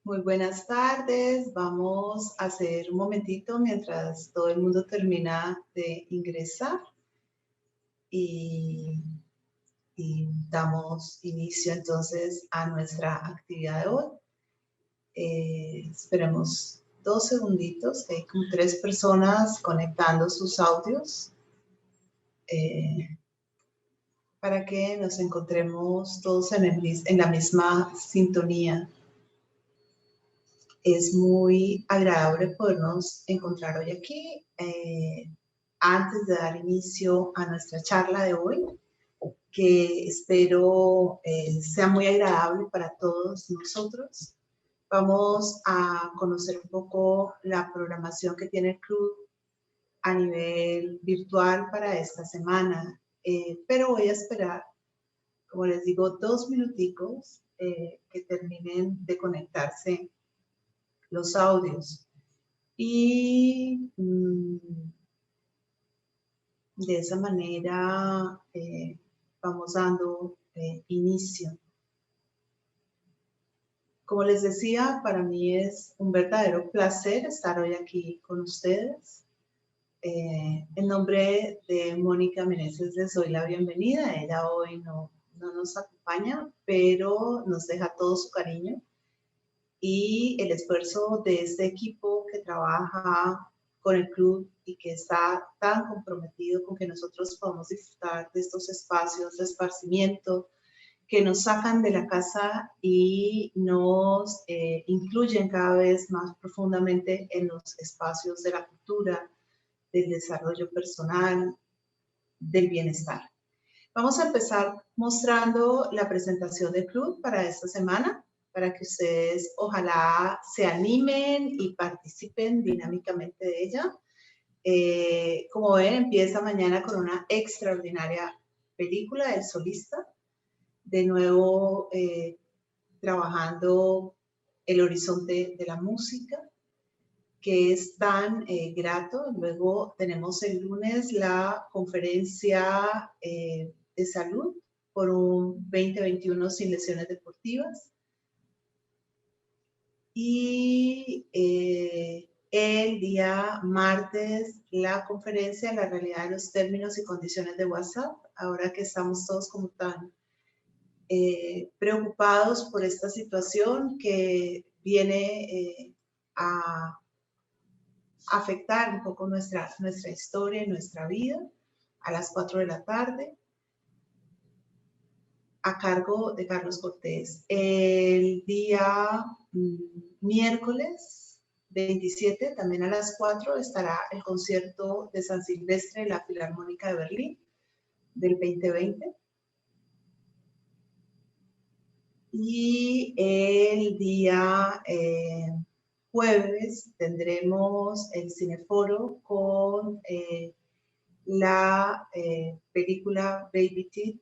Muy buenas tardes. Vamos a hacer un momentito mientras todo el mundo termina de ingresar y, damos inicio entonces a nuestra actividad de hoy. Esperemos 2 segunditos, que hay como 3 personas conectando sus audios para que nos encontremos todos en la misma sintonía. Es muy agradable podernos encontrar hoy aquí. Antes de dar inicio a nuestra charla de hoy, que espero sea muy agradable para todos nosotros, vamos a conocer un poco la programación que tiene el club a nivel virtual para esta semana. Pero voy a esperar, como les digo, 2 minuticos que terminen de conectarse los audios. Y de esa manera vamos dando inicio. Como les decía, para mí es un verdadero placer estar hoy aquí con ustedes. En nombre de Mónica Meneses les doy la bienvenida. Ella hoy no nos acompaña, pero nos deja todo su cariño y el esfuerzo de este equipo que trabaja con el club y que está tan comprometido con que nosotros podamos disfrutar de estos espacios de esparcimiento que nos sacan de la casa y nos incluyen cada vez más profundamente en los espacios de la cultura, del desarrollo personal, del bienestar. Vamos a empezar mostrando la presentación del club para esta semana, para que ustedes ojalá se animen y participen dinámicamente de ella. Como ven, empieza mañana con una extraordinaria película, El Solista, de nuevo trabajando el horizonte de la música, que es tan grato. Luego tenemos el lunes la conferencia de salud por un 2021 sin lesiones deportivas. Y el día martes la conferencia La realidad de los términos y condiciones de WhatsApp, ahora que estamos todos como tan preocupados por esta situación que viene a afectar un poco nuestra historia y nuestra vida, a las 4 de la tarde, a cargo de Carlos Cortés. El día miércoles 27, también a las 4, estará el concierto de San Silvestre de la Filarmónica de Berlín del 2020. Y el día jueves tendremos el Cineforo con la película Baby Teeth,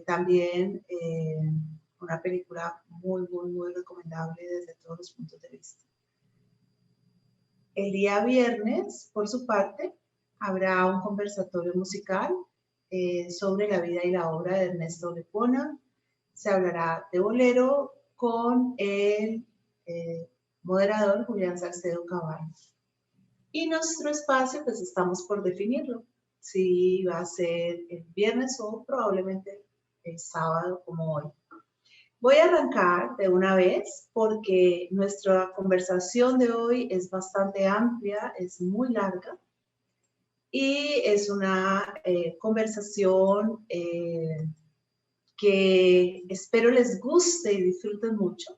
también una película muy recomendable desde todos los puntos de vista. El día viernes, por su parte, habrá un conversatorio musical sobre la vida y la obra de Ernesto Lepona. Se hablará de bolero con el moderador Julián Salcedo Caballo. Y nuestro espacio, pues estamos por definirlo. Si va a ser el viernes o probablemente el sábado como hoy. Voy a arrancar de una vez porque nuestra conversación de hoy es bastante amplia, es muy larga y es una conversación que espero les guste y disfruten mucho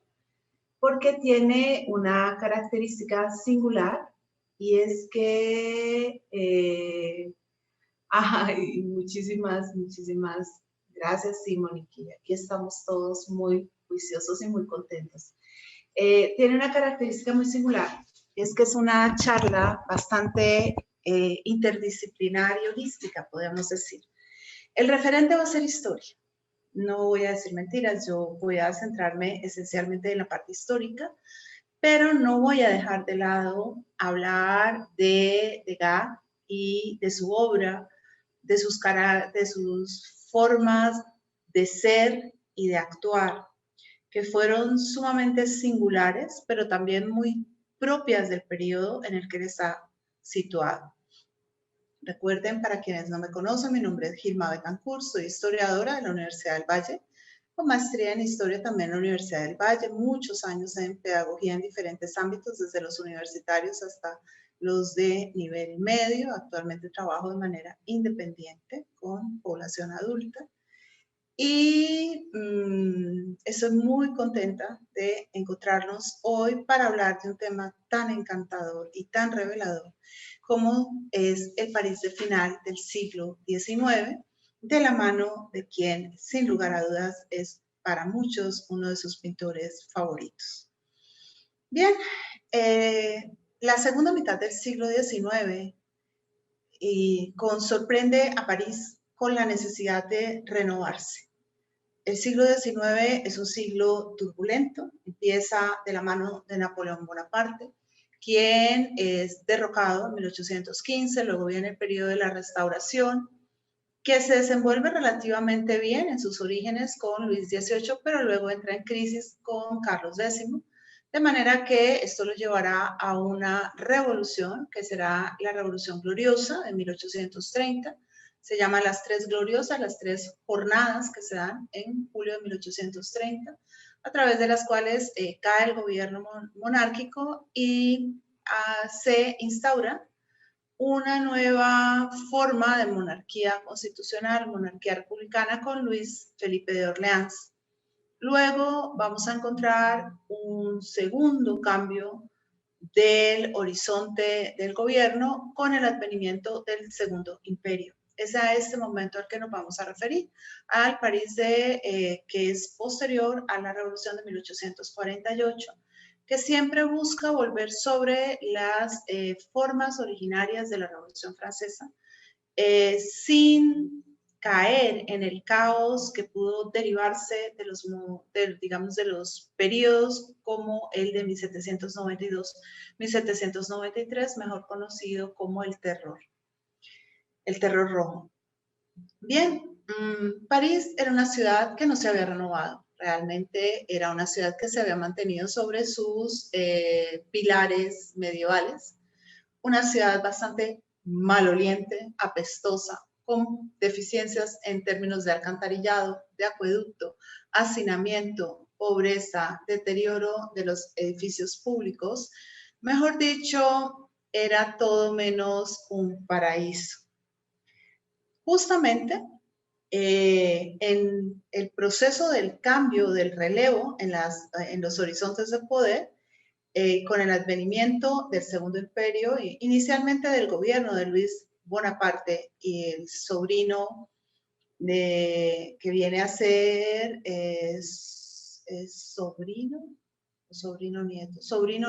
porque tiene una característica singular y es que muchísimas gracias, sí, Moniquilla. Aquí estamos todos muy juiciosos y muy contentos. Tiene una característica muy singular, es que es una charla bastante interdisciplinaria y holística, podríamos decir. El referente va a ser historia. No voy a decir mentiras, yo voy a centrarme esencialmente en la parte histórica, pero no voy a dejar de lado hablar de Degas y de su obra, de sus formas de ser y de actuar, que fueron sumamente singulares, pero también muy propias del periodo en el que él está situado. Recuerden, para quienes no me conocen, mi nombre es Gilma Betancourt, soy historiadora de la Universidad del Valle, con maestría en historia también en la Universidad del Valle, muchos años en pedagogía en diferentes ámbitos, desde los universitarios hasta los de nivel medio. Actualmente trabajo de manera independiente con población adulta. Y estoy muy contenta de encontrarnos hoy para hablar de un tema tan encantador y tan revelador como es el París de final del siglo XIX, de la mano de quien, sin lugar a dudas, es para muchos uno de sus pintores favoritos. Bien, la segunda mitad del siglo XIX sorprende a París con la necesidad de renovarse. El siglo XIX es un siglo turbulento, empieza de la mano de Napoleón Bonaparte, quien es derrocado en 1815, luego viene el periodo de la Restauración, que se desenvuelve relativamente bien en sus orígenes con Luis XVIII, pero luego entra en crisis con Carlos X, de manera que esto lo llevará a una revolución, que será la Revolución Gloriosa de 1830, se llama las Tres Gloriosas, las tres jornadas que se dan en julio de 1830, a través de las cuales cae el gobierno monárquico y se instaura una nueva forma de monarquía constitucional, monarquía republicana con Luis Felipe de Orleans. Luego vamos a encontrar un segundo cambio del horizonte del gobierno con el advenimiento del Segundo Imperio. Es a este momento al que nos vamos a referir, al París que es posterior a la Revolución de 1848, que siempre busca volver sobre las formas originarias de la Revolución Francesa, sin caer en el caos que pudo derivarse de los periodos como el de 1792-1793, mejor conocido como el terror rojo. Bien, París era una ciudad que no se había renovado. Realmente era una ciudad que se había mantenido sobre sus pilares medievales. Una ciudad bastante maloliente, apestosa, con deficiencias en términos de alcantarillado, de acueducto, hacinamiento, pobreza, deterioro de los edificios públicos. Mejor dicho, era todo menos un paraíso. Justamente en el proceso del cambio, del relevo en los horizontes de poder, con el advenimiento del Segundo Imperio, inicialmente del gobierno de Luis Bonaparte y el sobrino que viene a ser sobrino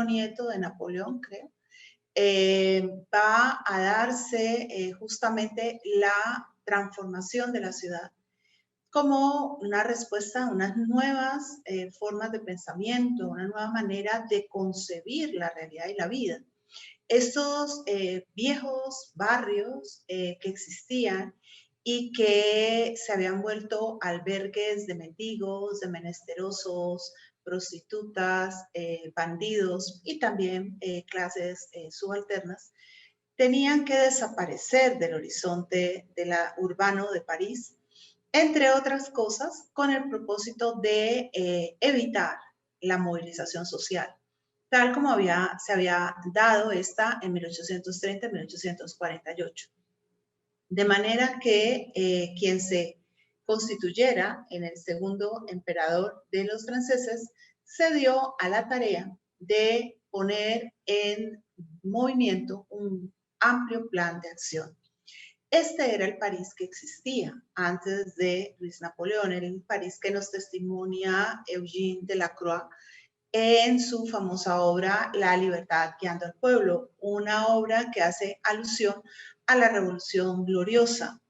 nieto de Napoleón, creo, va a darse justamente la transformación de la ciudad como una respuesta a unas nuevas formas de pensamiento, una nueva manera de concebir la realidad y la vida. Estos viejos barrios que existían y que se habían vuelto albergues de mendigos, de menesterosos, prostitutas, bandidos y también clases subalternas, tenían que desaparecer del horizonte urbano de París, entre otras cosas, con el propósito de evitar la movilización social, tal como se había dado esta en 1830-1848. De manera que quien se constituyera en el segundo emperador de los franceses se dio a la tarea de poner en movimiento un amplio plan de acción. Este era el París que existía antes de Luis Napoleón, el París que nos testimonia Eugène Delacroix en su famosa obra La libertad guiando al pueblo, una obra que hace alusión a la Revolución Gloriosa,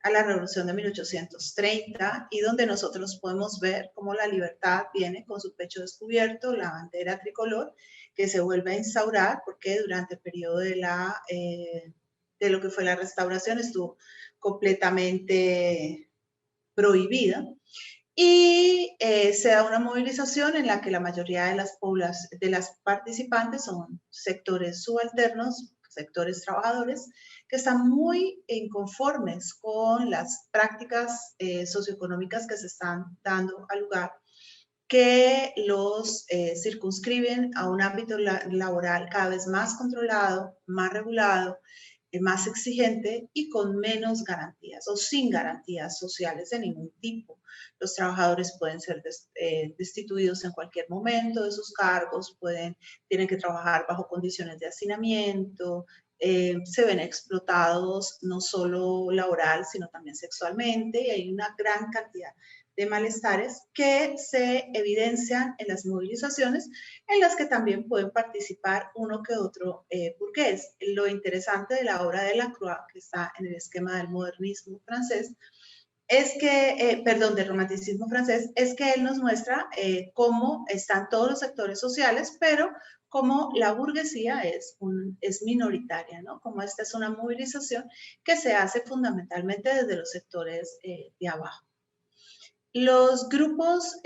a la Revolución de 1830, y donde nosotros podemos ver cómo la libertad viene con su pecho descubierto, la bandera tricolor, que se vuelve a instaurar porque durante el periodo de lo que fue la restauración estuvo completamente prohibida. y se da una movilización en la que la mayoría de las participantes son sectores subalternos, sectores trabajadores, que están muy inconformes con las prácticas socioeconómicas que se están dando al lugar, que los circunscriben a un ámbito laboral cada vez más controlado, más regulado, más exigente y con menos garantías o sin garantías sociales de ningún tipo. Los trabajadores pueden ser destituidos en cualquier momento de sus cargos, tienen que trabajar bajo condiciones de hacinamiento, se ven explotados no solo laboral, sino también sexualmente, y hay una gran cantidad de malestares que se evidencian en las movilizaciones, en las que también pueden participar uno que otro burgués. Lo interesante de la obra de Lacroix, que está en el esquema del modernismo francés, es que, del romanticismo francés, es que él nos muestra cómo están todos los sectores sociales, pero cómo la burguesía es minoritaria, ¿no? Como esta es una movilización que se hace fundamentalmente desde los sectores de abajo. Los grupos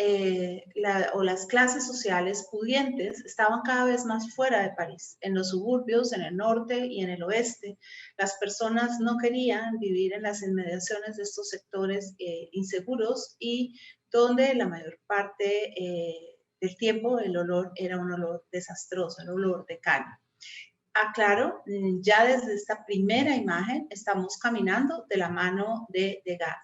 o las clases sociales pudientes estaban cada vez más fuera de París, en los suburbios, en el norte y en el oeste. Las personas no querían vivir en las inmediaciones de estos sectores inseguros y donde la mayor parte del tiempo el olor era un olor desastroso, el olor de caña. Aclaro, ya desde esta primera imagen estamos caminando de la mano de Degas.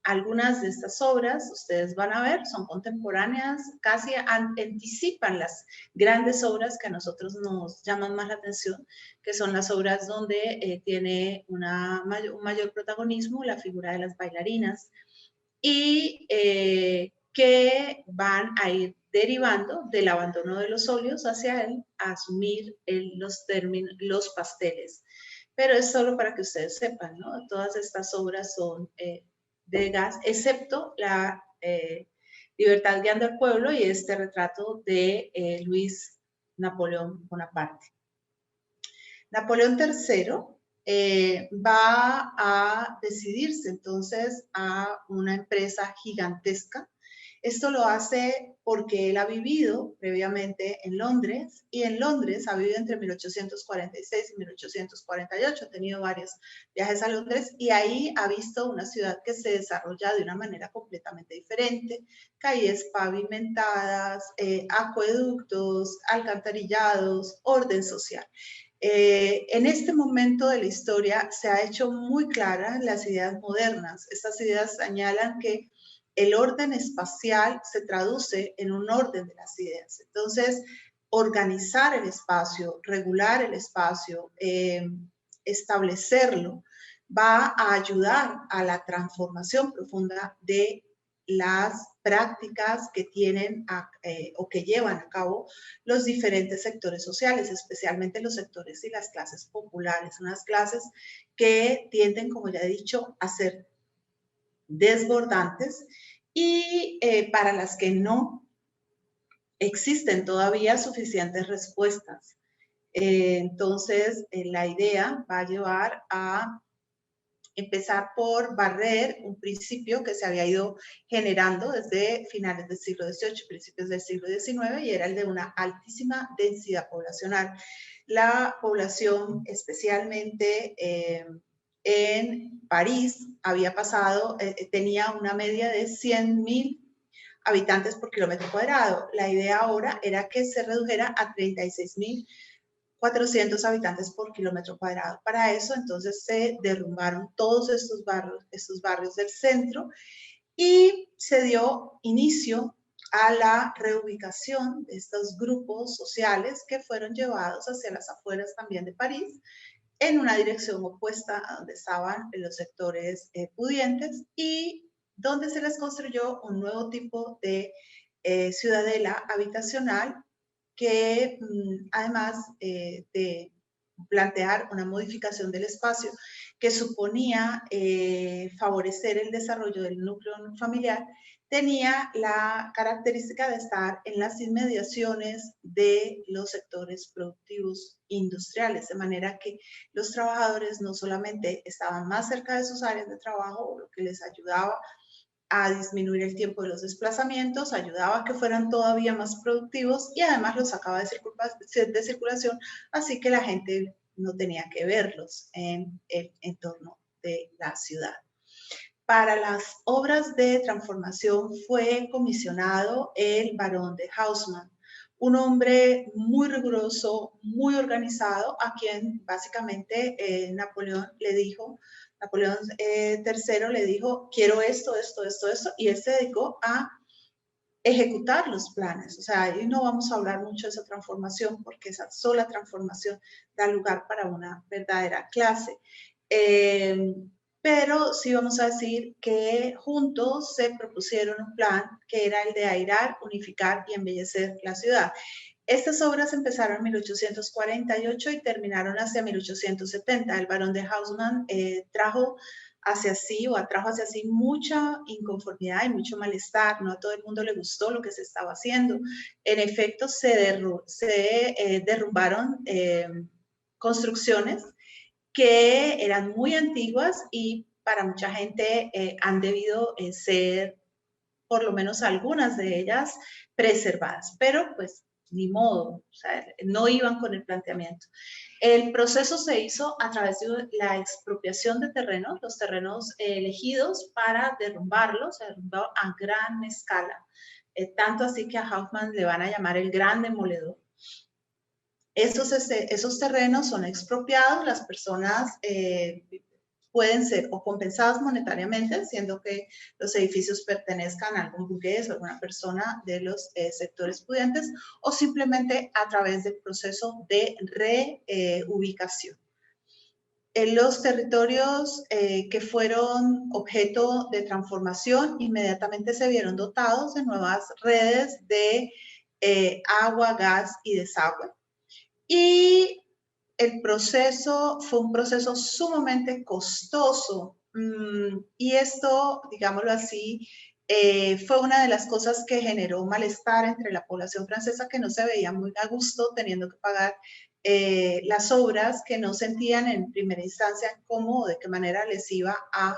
Algunas de estas obras, ustedes van a ver, son contemporáneas, casi anticipan las grandes obras que a nosotros nos llaman más la atención, que son las obras donde tiene un mayor protagonismo la figura de las bailarinas y que van a ir derivando del abandono de los óleos hacia él a asumir los pasteles. Pero es solo para que ustedes sepan, ¿no? Todas estas obras son de Degas, excepto la Libertad guiando al pueblo y este retrato de Luis Napoleón Bonaparte. Napoleón III va a decidirse entonces a una empresa gigantesca. Esto lo hace porque él ha vivido previamente en Londres y en Londres ha vivido entre 1846 y 1848. Ha tenido varios viajes a Londres y ahí ha visto una ciudad que se desarrolla de una manera completamente diferente. Calles pavimentadas, acueductos, alcantarillados, orden social. En este momento de la historia se ha hecho muy clara las ideas modernas. Estas ideas señalan que el orden espacial se traduce en un orden de las ideas. Entonces, organizar el espacio, regular el espacio, establecerlo, va a ayudar a la transformación profunda de las prácticas que tienen o que llevan a cabo los diferentes sectores sociales, especialmente los sectores y las clases populares, unas clases que tienden, como ya he dicho, a ser desbordantes y para las que no existen todavía suficientes respuestas. Entonces, la idea va a llevar a empezar por barrer un principio que se había ido generando desde finales del siglo XVIII, principios del siglo XIX, y era el de una altísima densidad poblacional. La población, especialmente en París, había pasado, tenía una media de 100.000 habitantes por kilómetro cuadrado. La idea ahora era que se redujera a 36.400 habitantes por kilómetro cuadrado. Para eso, entonces, se derrumbaron todos estos barrios del centro y se dio inicio a la reubicación de estos grupos sociales que fueron llevados hacia las afueras también de París, en una dirección opuesta a donde estaban los sectores pudientes y donde se les construyó un nuevo tipo de ciudadela habitacional que además de plantear una modificación del espacio que suponía favorecer el desarrollo del núcleo familiar, tenía la característica de estar en las inmediaciones de los sectores productivos industriales, de manera que los trabajadores no solamente estaban más cerca de sus áreas de trabajo, lo que les ayudaba a disminuir el tiempo de los desplazamientos, ayudaba a que fueran todavía más productivos y además los sacaba de circulación, así que la gente no tenía que verlos en el entorno de la ciudad. Para las obras de transformación fue comisionado el barón de Haussmann, un hombre muy riguroso, muy organizado, a quien básicamente Napoleón III le dijo, quiero esto, y él se dedicó a ejecutar los planes. O sea, ahí no vamos a hablar mucho de esa transformación porque esa sola transformación da lugar para una verdadera clase. Pero sí vamos a decir que juntos se propusieron un plan que era el de airar, unificar y embellecer la ciudad. Estas obras empezaron en 1848 y terminaron hacia 1870. El barón de Haussmann atrajo hacia sí mucha inconformidad y mucho malestar. No a todo el mundo le gustó lo que se estaba haciendo. En efecto, se derrumbaron construcciones que eran muy antiguas y para mucha gente han debido ser, por lo menos algunas de ellas, preservadas. Pero pues ni modo, o sea, no iban con el planteamiento. El proceso se hizo a través de la expropiación de terrenos, los terrenos elegidos para derrumbarlos, se derrumbó a gran escala, tanto así que a Haussmann le van a llamar el gran demoledor. Esos terrenos son expropiados, las personas pueden ser o compensadas monetariamente, siendo que los edificios pertenezcan a algún burgués o alguna persona de los sectores pudientes, o simplemente a través del proceso de reubicación. En los territorios que fueron objeto de transformación, inmediatamente se vieron dotados de nuevas redes de agua, gas y desagüe. Y el proceso fue un proceso sumamente costoso y esto, digámoslo así, fue una de las cosas que generó malestar entre la población francesa, que no se veía muy a gusto teniendo que pagar las obras que no sentían en primera instancia cómo o de qué manera les iba a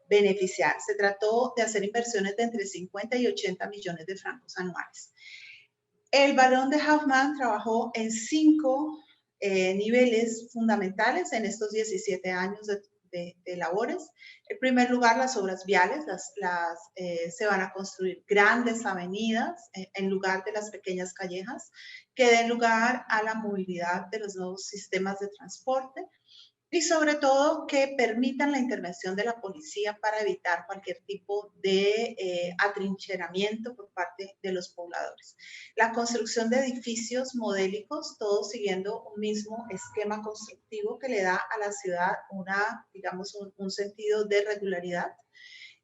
beneficiar. Se trató de hacer inversiones de entre 50 y 80 millones de francos anuales. El barón de Haussmann trabajó en 5 niveles fundamentales en estos 17 años de labores. En primer lugar, las obras viales, se van a construir grandes avenidas en lugar de las pequeñas callejas que den lugar a la movilidad de los nuevos sistemas de transporte. Y sobre todo que permitan la intervención de la policía para evitar cualquier tipo de atrincheramiento por parte de los pobladores. La construcción de edificios modélicos, todos siguiendo un mismo esquema constructivo que le da a la ciudad un sentido de regularidad.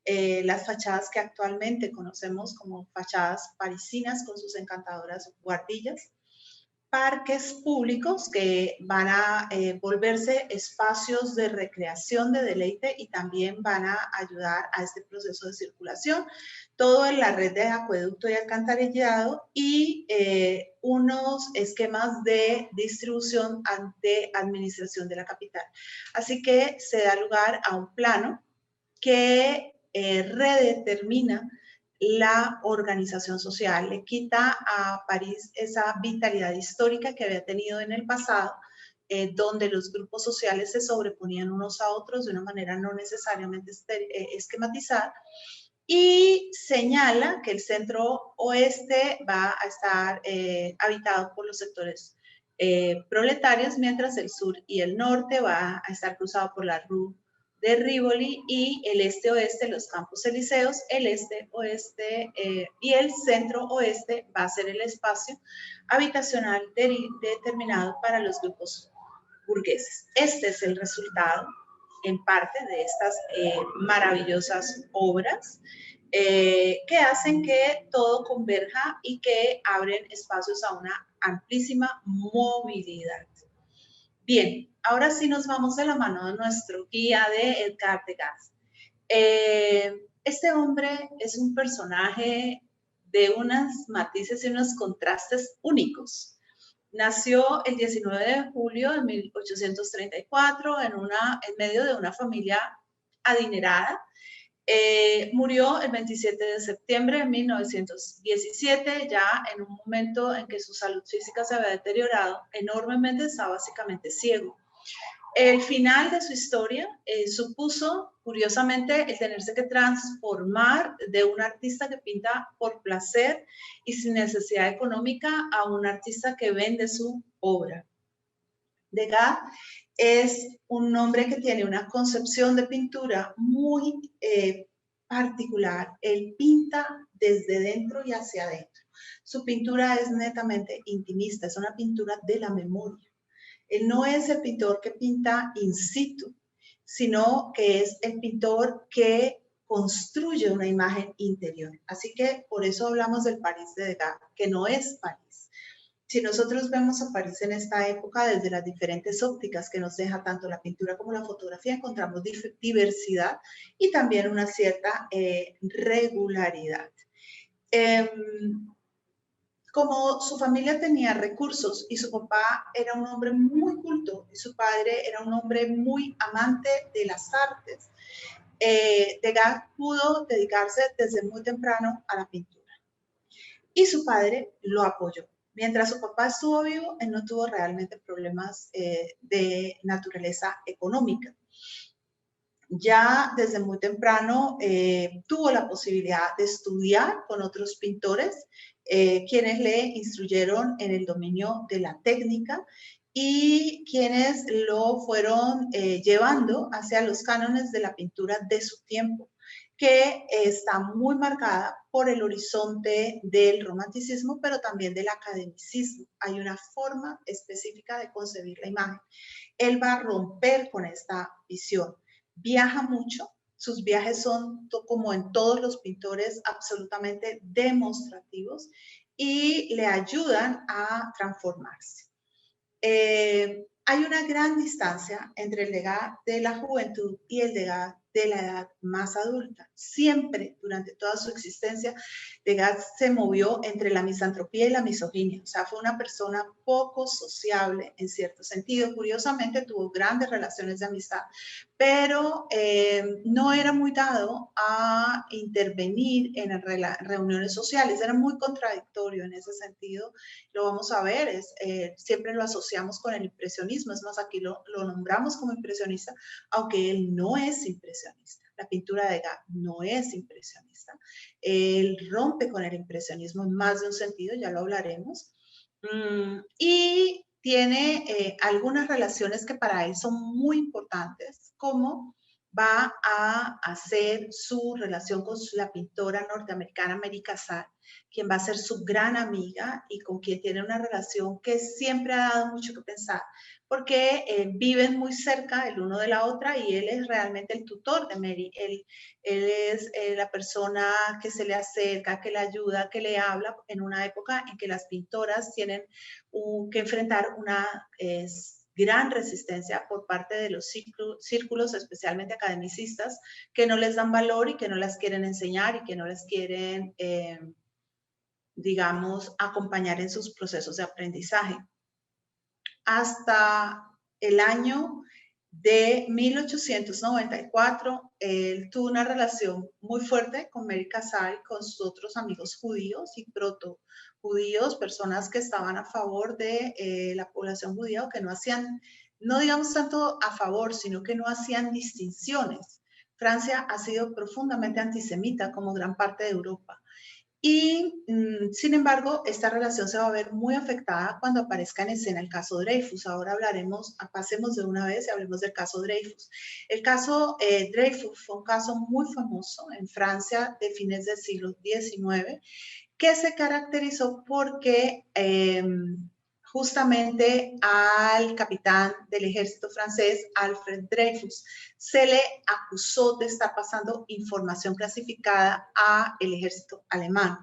Las fachadas que actualmente conocemos como fachadas parisinas con sus encantadoras guardillas, parques públicos que van a volverse espacios de recreación, de deleite y también van a ayudar a este proceso de circulación. Todo en la red de acueducto y alcantarillado y unos esquemas de distribución de administración de la capital. Así que se da lugar a un plano que redetermina la organización social, le quita a París esa vitalidad histórica que había tenido en el pasado, donde los grupos sociales se sobreponían unos a otros de una manera no necesariamente esquematizada, y señala que el centro oeste va a estar habitado por los sectores proletarios, mientras el sur y el norte va a estar cruzado por la Rue de Rivoli y el este-oeste, los campos elíseos, el este-oeste y el centro-oeste va a ser el espacio habitacional determinado para los grupos burgueses. Este es el resultado, en parte, de estas maravillosas obras que hacen que todo converja y que abren espacios a una amplísima movilidad. Bien, ahora sí nos vamos de la mano de nuestro guía de Edgar Degas. Este hombre es un personaje de unos matices y unos contrastes únicos. Nació el 19 de julio de 1834 en medio de una familia adinerada. Murió el 27 de septiembre de 1917, ya en un momento en que su salud física se había deteriorado enormemente, estaba básicamente ciego. El final de su historia supuso, curiosamente, el tenerse que transformar de un artista que pinta por placer y sin necesidad económica a un artista que vende su obra. Degas es un hombre que tiene una concepción de pintura muy particular. Él pinta desde dentro y hacia adentro. Su pintura es netamente intimista, es una pintura de la memoria. Él no es el pintor que pinta in situ, sino que es el pintor que construye una imagen interior. Así que por eso hablamos del París de Degas, que no es París. Si nosotros vemos a París en esta época desde las diferentes ópticas que nos deja tanto la pintura como la fotografía, encontramos diversidad y también una cierta regularidad. Como su familia tenía recursos y su papá era un hombre muy culto y su padre era un hombre muy amante de las artes, Degas pudo dedicarse desde muy temprano a la pintura. Y su padre lo apoyó. Mientras su papá estuvo vivo, él no tuvo realmente problemas de naturaleza económica. Ya desde muy temprano tuvo la posibilidad de estudiar con otros pintores, quienes le instruyeron en el dominio de la técnica y quienes lo fueron llevando hacia los cánones de la pintura de su tiempo, que está muy marcada por el horizonte del romanticismo, pero también del academicismo. Hay una forma específica de concebir la imagen. Él va a romper con esta visión. Viaja mucho, sus viajes son, como en todos los pintores, absolutamente demostrativos y le ayudan a transformarse. Hay una gran distancia entre el Degas de la juventud y el Degas de la edad más adulta. Siempre, durante toda su existencia, Degas se movió entre la misantropía y la misoginia. O sea, fue una persona poco sociable en cierto sentido. Curiosamente, tuvo grandes relaciones de amistad, pero no era muy dado a intervenir en reuniones sociales. Era muy contradictorio en ese sentido. Lo vamos a ver, siempre lo asociamos con el impresionismo. Es más, aquí lo nombramos como impresionista, aunque él no es impresionista. La pintura de Degas no es impresionista. Él rompe con el impresionismo en más de un sentido, ya lo hablaremos. Y tiene algunas relaciones que para él son muy importantes, como va a hacer su relación con la pintora norteamericana Mary Cassatt, quien va a ser su gran amiga y con quien tiene una relación que siempre ha dado mucho que pensar, porque viven muy cerca el uno de la otra y él es realmente el tutor de Mary. Él es la persona que se le acerca, que le ayuda, que le habla en una época en que las pintoras tienen que enfrentar una gran resistencia por parte de los círculos, especialmente academicistas, que no les dan valor y que no las quieren enseñar y que no les quieren, digamos, acompañar en sus procesos de aprendizaje. Hasta el año de 1894, él tuvo una relación muy fuerte con Mary Cassatt y con sus otros amigos judíos y proto-judíos, personas que estaban a favor de la población judía o que no hacían, no digamos tanto a favor, sino que no hacían distinciones. Francia ha sido profundamente antisemita como gran parte de Europa. Y, sin embargo, esta relación se va a ver muy afectada cuando aparezca en escena el caso Dreyfus. Ahora pasemos de una vez y hablemos del caso Dreyfus. El caso Dreyfus fue un caso muy famoso en Francia de fines del siglo XIX, que se caracterizó porque justamente al capitán del ejército francés, Alfred Dreyfus, se le acusó de estar pasando información clasificada al ejército alemán.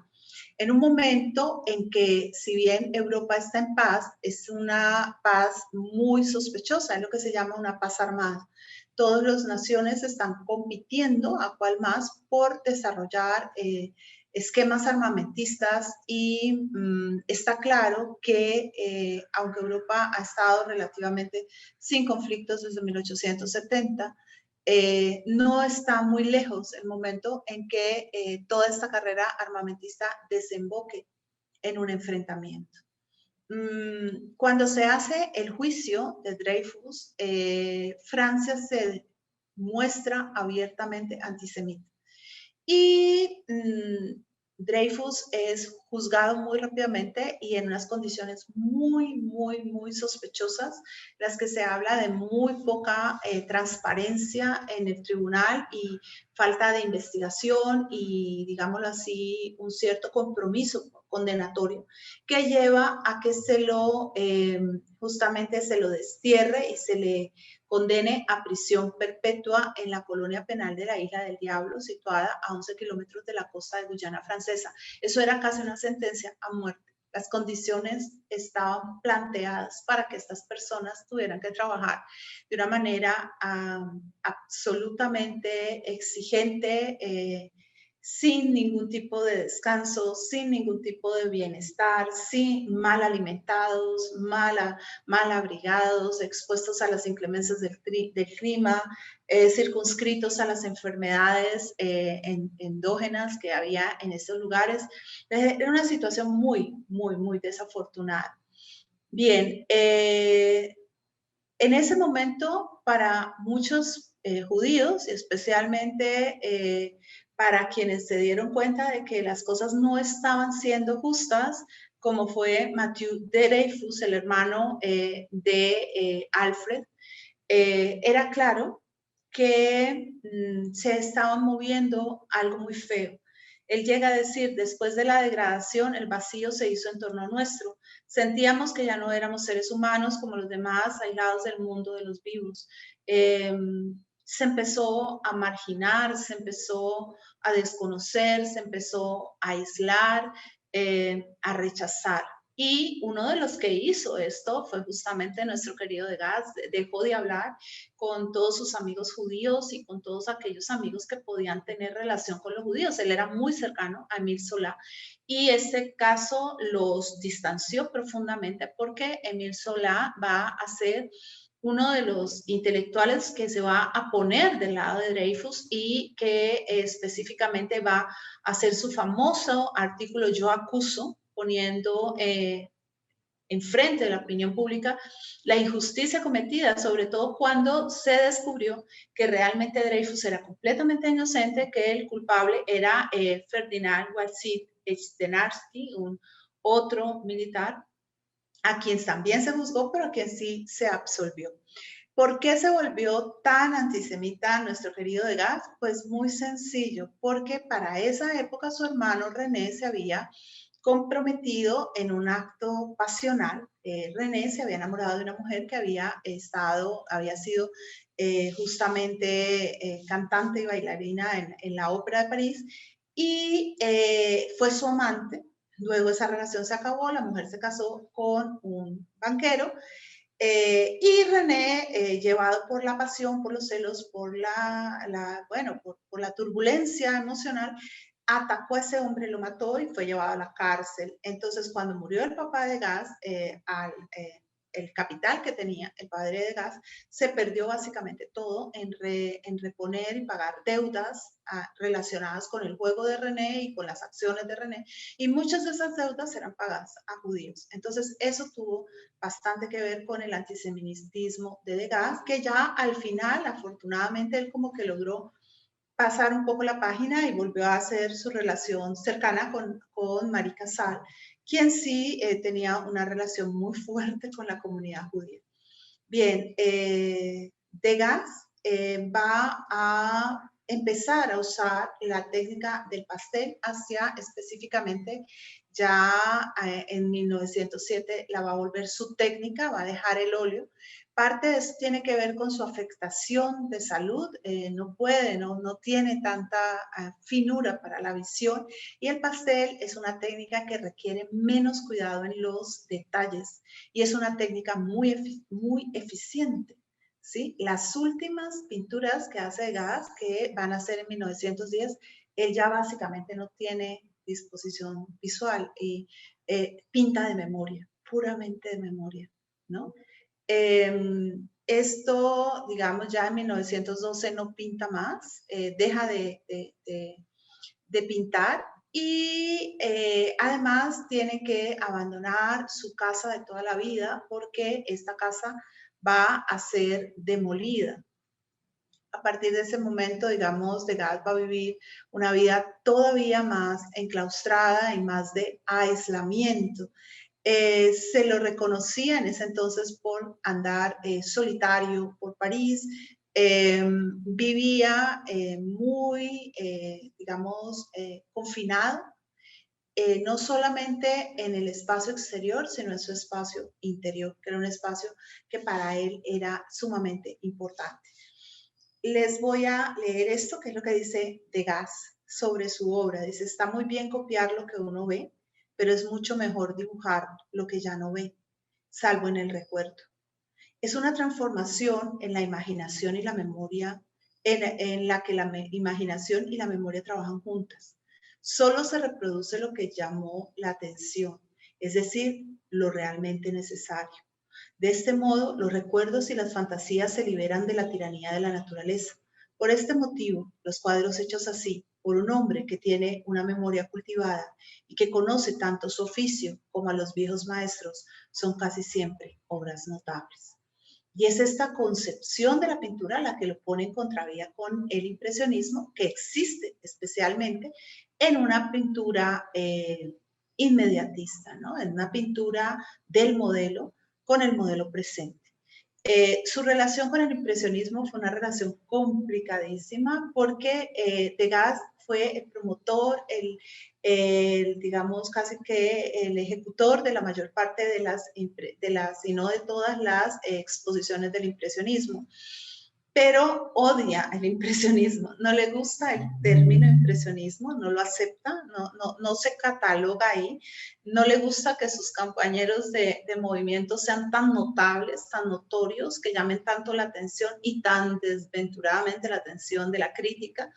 En un momento en que, si bien Europa está en paz, es una paz muy sospechosa, es lo que se llama una paz armada. Todas las naciones están compitiendo a cual más por desarrollar esquemas armamentistas y está claro que aunque Europa ha estado relativamente sin conflictos desde 1870, no está muy lejos el momento en que toda esta carrera armamentista desemboque en un enfrentamiento. Cuando se hace el juicio de Dreyfus, Francia se muestra abiertamente antisemita. Y Dreyfus es juzgado muy rápidamente y en unas condiciones muy sospechosas, las que se habla de muy poca transparencia en el tribunal y falta de investigación y, digámoslo así, un cierto compromiso condenatorio que lleva a que justamente se lo destierre y se le condene a prisión perpetua en la colonia penal de la Isla del Diablo, situada a 11 kilómetros de la costa de Guyana Francesa. Eso era casi una sentencia a muerte. Las condiciones estaban planteadas para que estas personas tuvieran que trabajar de una manera absolutamente exigente, sin ningún tipo de descanso, sin ningún tipo de bienestar, mal alimentados, mal abrigados, expuestos a las inclemencias del clima, circunscritos a las enfermedades endógenas que había en estos lugares. Era una situación muy desafortunada. Bien, en ese momento para muchos judíos, especialmente para quienes se dieron cuenta de que las cosas no estaban siendo justas, como fue Mathieu Dreyfus, el hermano de Alfred, era claro que se estaba moviendo algo muy feo. Él llega a decir, después de la degradación, el vacío se hizo en torno a nuestro. Sentíamos que ya no éramos seres humanos como los demás, aislados del mundo de los vivos. Se empezó a marginar, se empezó a desconocer, se empezó a aislar, a rechazar. Y uno de los que hizo esto fue justamente nuestro querido Degas. Dejó de hablar con todos sus amigos judíos y con todos aquellos amigos que podían tener relación con los judíos. Él era muy cercano a Émile Zola y este caso los distanció profundamente porque Émile Zola va a ser uno de los intelectuales que se va a poner del lado de Dreyfus y que específicamente va a hacer su famoso artículo Yo acuso, poniendo enfrente de la opinión pública la injusticia cometida, sobre todo cuando se descubrió que realmente Dreyfus era completamente inocente, que el culpable era Ferdinand Walsid Echternach, un otro militar, a quien también se juzgó, pero a quien sí se absolvió. ¿Por qué se volvió tan antisemita nuestro querido Degas? Pues muy sencillo, porque para esa época su hermano René se había comprometido en un acto pasional. René se había enamorado de una mujer que había sido justamente cantante y bailarina en la Ópera de París y fue su amante. Luego esa relación se acabó, la mujer se casó con un banquero y René, llevado por la pasión, por los celos, por por la turbulencia emocional, atacó a ese hombre, lo mató y fue llevado a la cárcel. Entonces, cuando murió el papá de Gas, el capital que tenía el padre de Gas, se perdió básicamente todo en reponer y pagar deudas relacionadas con el juego de René y con las acciones de René, y muchas de esas deudas eran pagadas a judíos. Entonces, eso tuvo bastante que ver con el antisemitismo de Degas, que ya al final, afortunadamente, él como que logró pasar un poco la página y volvió a hacer su relación cercana con Marie Casal, quien sí tenía una relación muy fuerte con la comunidad judía. Bien, Degas va a empezar a usar la técnica del pastel hacia específicamente ya en 1907 la va a volver su técnica, va a dejar el óleo. Parte de eso tiene que ver con su afectación de salud, no tiene tanta finura para la visión y el pastel es una técnica que requiere menos cuidado en los detalles y es una técnica muy eficiente. ¿sí? Las últimas pinturas que hace Degas, que van a ser en 1910, él ya básicamente no tiene disposición visual y pinta de memoria, puramente de memoria, ¿no? Esto, digamos, ya en 1912 no pinta más, deja de pintar y además tiene que abandonar su casa de toda la vida porque esta casa va a ser demolida. A partir de ese momento, digamos, Degas va a vivir una vida todavía más enclaustrada y más de aislamiento. Se lo reconocía en ese entonces por andar solitario por París. Vivía muy, digamos, confinado, no solamente en el espacio exterior, sino en su espacio interior, que era un espacio que para él era sumamente importante. Les voy a leer esto, que es lo que dice Degas sobre su obra. Dice, está muy bien copiar lo que uno ve, pero es mucho mejor dibujar lo que ya no ve, salvo en el recuerdo. Es una transformación en la imaginación y la memoria, en la que la imaginación y la memoria trabajan juntas. Solo se reproduce lo que llamó la atención, es decir, lo realmente necesario. De este modo, los recuerdos y las fantasías se liberan de la tiranía de la naturaleza. Por este motivo, los cuadros hechos así, por un hombre que tiene una memoria cultivada y que conoce tanto su oficio como a los viejos maestros, son casi siempre obras notables. Y es esta concepción de la pintura la que lo pone en contravía con el impresionismo, que existe especialmente en una pintura inmediatista, ¿no? En una pintura del modelo con el modelo presente. Su relación con el impresionismo fue una relación complicadísima porque Degas fue el promotor, digamos, casi que el ejecutor de la mayor parte de las, si no de todas las exposiciones del impresionismo, pero odia el impresionismo, no le gusta el término impresionismo, no lo acepta, no se cataloga ahí, no le gusta que sus compañeros de movimiento sean tan notables, tan notorios, que llamen tanto la atención y tan desventuradamente la atención de la crítica.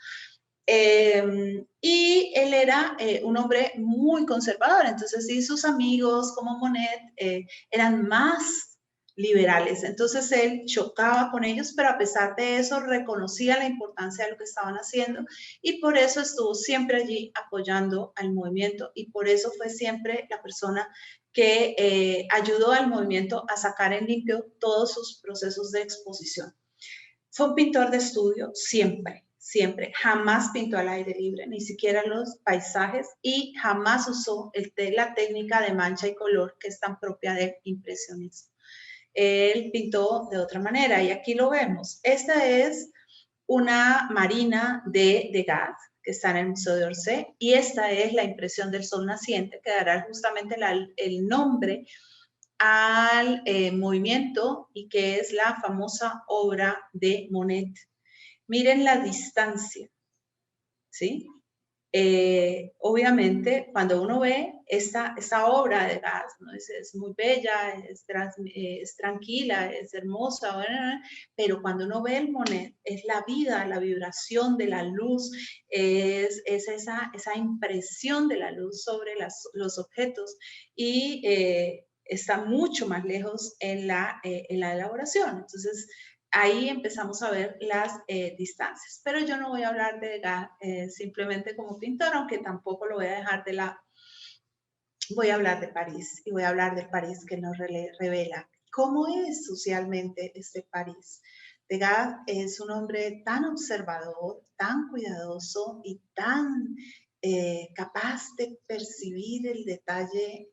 Y él era un hombre muy conservador, entonces sí, sus amigos como Monet eran más liberales, entonces él chocaba con ellos, pero a pesar de eso reconocía la importancia de lo que estaban haciendo y por eso estuvo siempre allí apoyando al movimiento y por eso fue siempre la persona que ayudó al movimiento a sacar en limpio todos sus procesos de exposición. Fue un pintor de estudio siempre, siempre, jamás pintó al aire libre, ni siquiera los paisajes y jamás usó la técnica de mancha y color que es tan propia del impresionismo. Él pintó de otra manera y aquí lo vemos. Esta es una marina de Degas que está en el Museo de Orsay y esta es la impresión del sol naciente que dará justamente el nombre al movimiento y que es la famosa obra de Monet. Miren la distancia, ¿sí? Obviamente, cuando uno ve esta obra de Degas, ¿no? Es muy bella, es tranquila, es hermosa, bueno, pero cuando uno ve el Monet, es la vida, la vibración de la luz, es esa impresión de la luz sobre los objetos y está mucho más lejos en la elaboración. Entonces, ahí empezamos a ver las distancias. Pero yo no voy a hablar de Degas simplemente como pintor, aunque tampoco lo voy a dejar de lado. Voy a hablar de París y voy a hablar del París que nos revela cómo es socialmente este París. Degas es un hombre tan observador, tan cuidadoso y tan capaz de percibir el detalle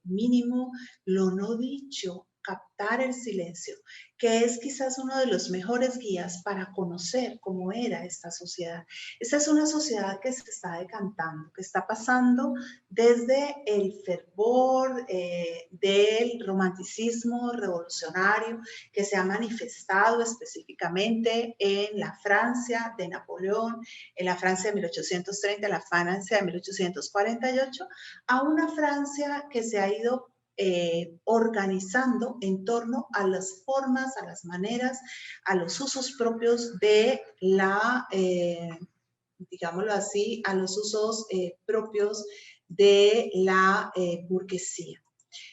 mínimo, lo no dicho, captar el silencio, que es quizás uno de los mejores guías para conocer cómo era esta sociedad. Esta es una sociedad que se está decantando, que está pasando desde el fervor del romanticismo revolucionario que se ha manifestado específicamente en la Francia de Napoleón, en la Francia de 1830, en la Francia de 1848, a una Francia que se ha ido organizando en torno a las formas, a las maneras, a los usos propios de la, digámoslo así, a los usos propios de la burguesía.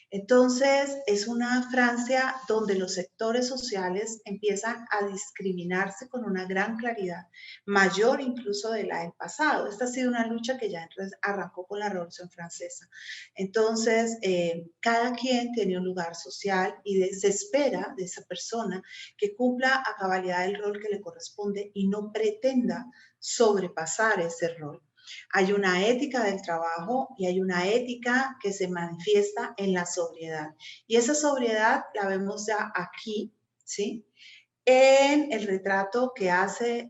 Entonces, es una Francia donde los sectores sociales empiezan a discriminarse con una gran claridad, mayor incluso de la del pasado. Esta ha sido una lucha que ya arrancó con la Revolución Francesa. Entonces, cada quien tiene un lugar social y se espera de esa persona que cumpla a cabalidad el rol que le corresponde y no pretenda sobrepasar ese rol. Hay una ética del trabajo y hay una ética que se manifiesta en la sobriedad. Y esa sobriedad la vemos ya aquí, ¿sí? En el retrato que hace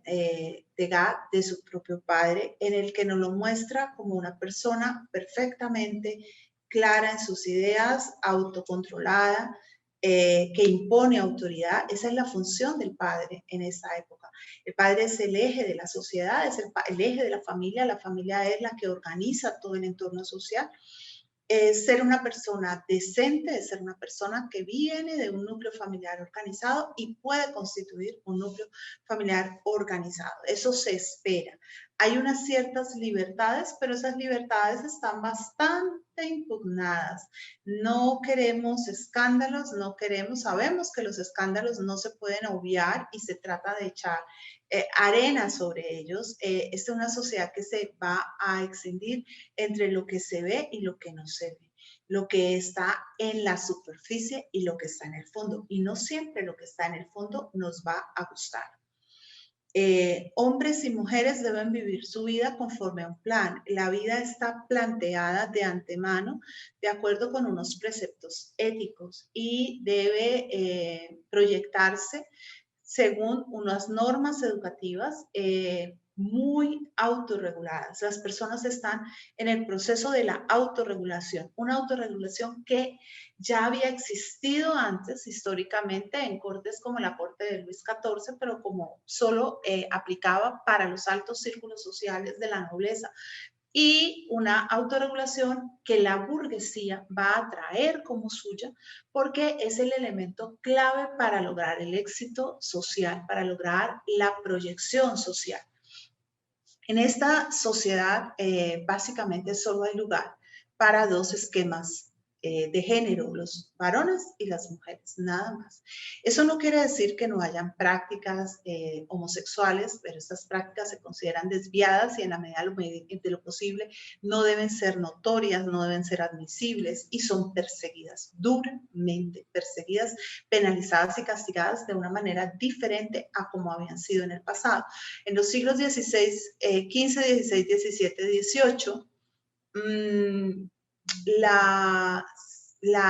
Degas de su propio padre, en el que nos lo muestra como una persona perfectamente clara en sus ideas, autocontrolada, que impone autoridad. Esa es la función del padre en esa época. El padre es el eje de la sociedad, es el eje de la familia es la que organiza todo el entorno social. Es ser una persona decente, es ser una persona que viene de un núcleo familiar organizado y puede constituir un núcleo familiar organizado. Eso se espera. Hay unas ciertas libertades, pero esas libertades están bastante impugnadas. No queremos escándalos, no queremos, sabemos que los escándalos no se pueden obviar y se trata de echar arena sobre ellos. Es una sociedad que se va a extinguir entre lo que se ve y lo que no se ve, lo que está en la superficie y lo que está en el fondo. Y no siempre lo que está en el fondo nos va a gustar. Hombres y mujeres deben vivir su vida conforme a un plan. La vida está planteada de antemano de acuerdo con unos preceptos éticos y debe proyectarse según unas normas educativas muy autorreguladas. Las personas están en el proceso de la autorregulación, una autorregulación que ya había existido antes históricamente en cortes como la corte de Luis XIV, pero como solo aplicaba para los altos círculos sociales de la nobleza, y una autorregulación que la burguesía va a traer como suya porque es el elemento clave para lograr el éxito social, para lograr la proyección social. En esta sociedad básicamente solo hay lugar para dos esquemas de género, los varones y las mujeres, nada más. Eso no quiere decir que no hayan prácticas homosexuales, pero estas prácticas se consideran desviadas y en la medida de lo posible no deben ser notorias, no deben ser admisibles y son perseguidas, duramente perseguidas, penalizadas y castigadas de una manera diferente a como habían sido en el pasado. En los siglos XVI, 15, 16, 17, 18, la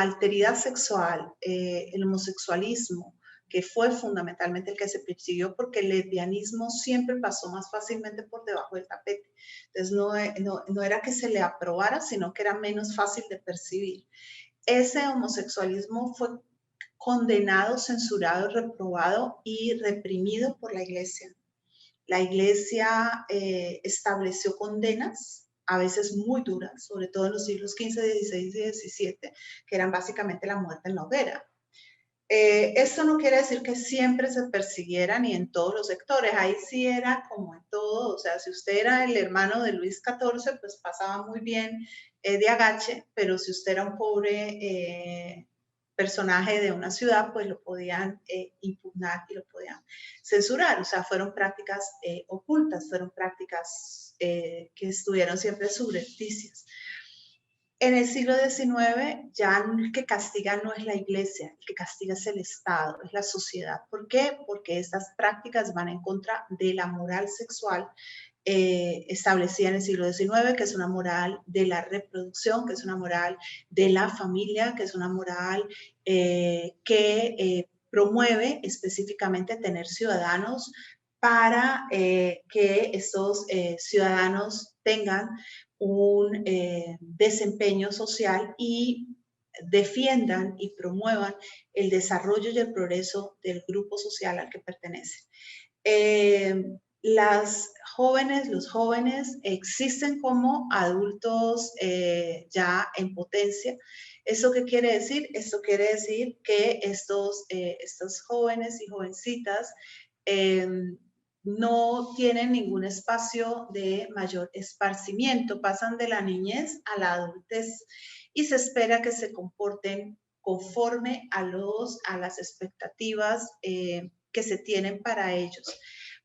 alteridad sexual, el homosexualismo, que fue fundamentalmente el que se persiguió porque el lesbianismo siempre pasó más fácilmente por debajo del tapete. Entonces no era que se le aprobara, sino que era menos fácil de percibir. Ese homosexualismo fue condenado, censurado, reprobado y reprimido por la Iglesia. La Iglesia estableció condenas a veces muy duras, sobre todo en los siglos XV, XVI y XVII, que eran básicamente la muerte en la hoguera. Esto no quiere decir que siempre se persiguiera ni en todos los sectores, ahí sí era como en todo, o sea, si usted era el hermano de Luis XIV, pues pasaba muy bien de agache, pero si usted era un pobre personaje de una ciudad, pues lo podían impugnar y lo podían censurar, o sea, fueron prácticas ocultas, fueron prácticas que estuvieron siempre subrepticias. En el siglo XIX ya el que castiga no es la Iglesia, el que castiga es el Estado, es la sociedad. ¿Por qué? Porque estas prácticas van en contra de la moral sexual establecida en el siglo XIX, que es una moral de la reproducción, que es una moral de la familia, que es una moral que promueve específicamente tener ciudadanos para que estos ciudadanos tengan un desempeño social y defiendan y promuevan el desarrollo y el progreso del grupo social al que pertenecen. las jóvenes, los jóvenes existen como adultos ya en potencia. ¿Eso qué quiere decir? Esto quiere decir que estos jóvenes y jovencitas no tienen ningún espacio de mayor esparcimiento, pasan de la niñez a la adultez y se espera que se comporten conforme a las expectativas que se tienen para ellos.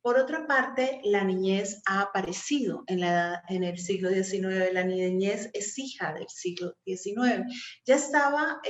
Por otra parte, la niñez ha aparecido en el siglo XIX. La niñez es hija del siglo XIX. Ya estaba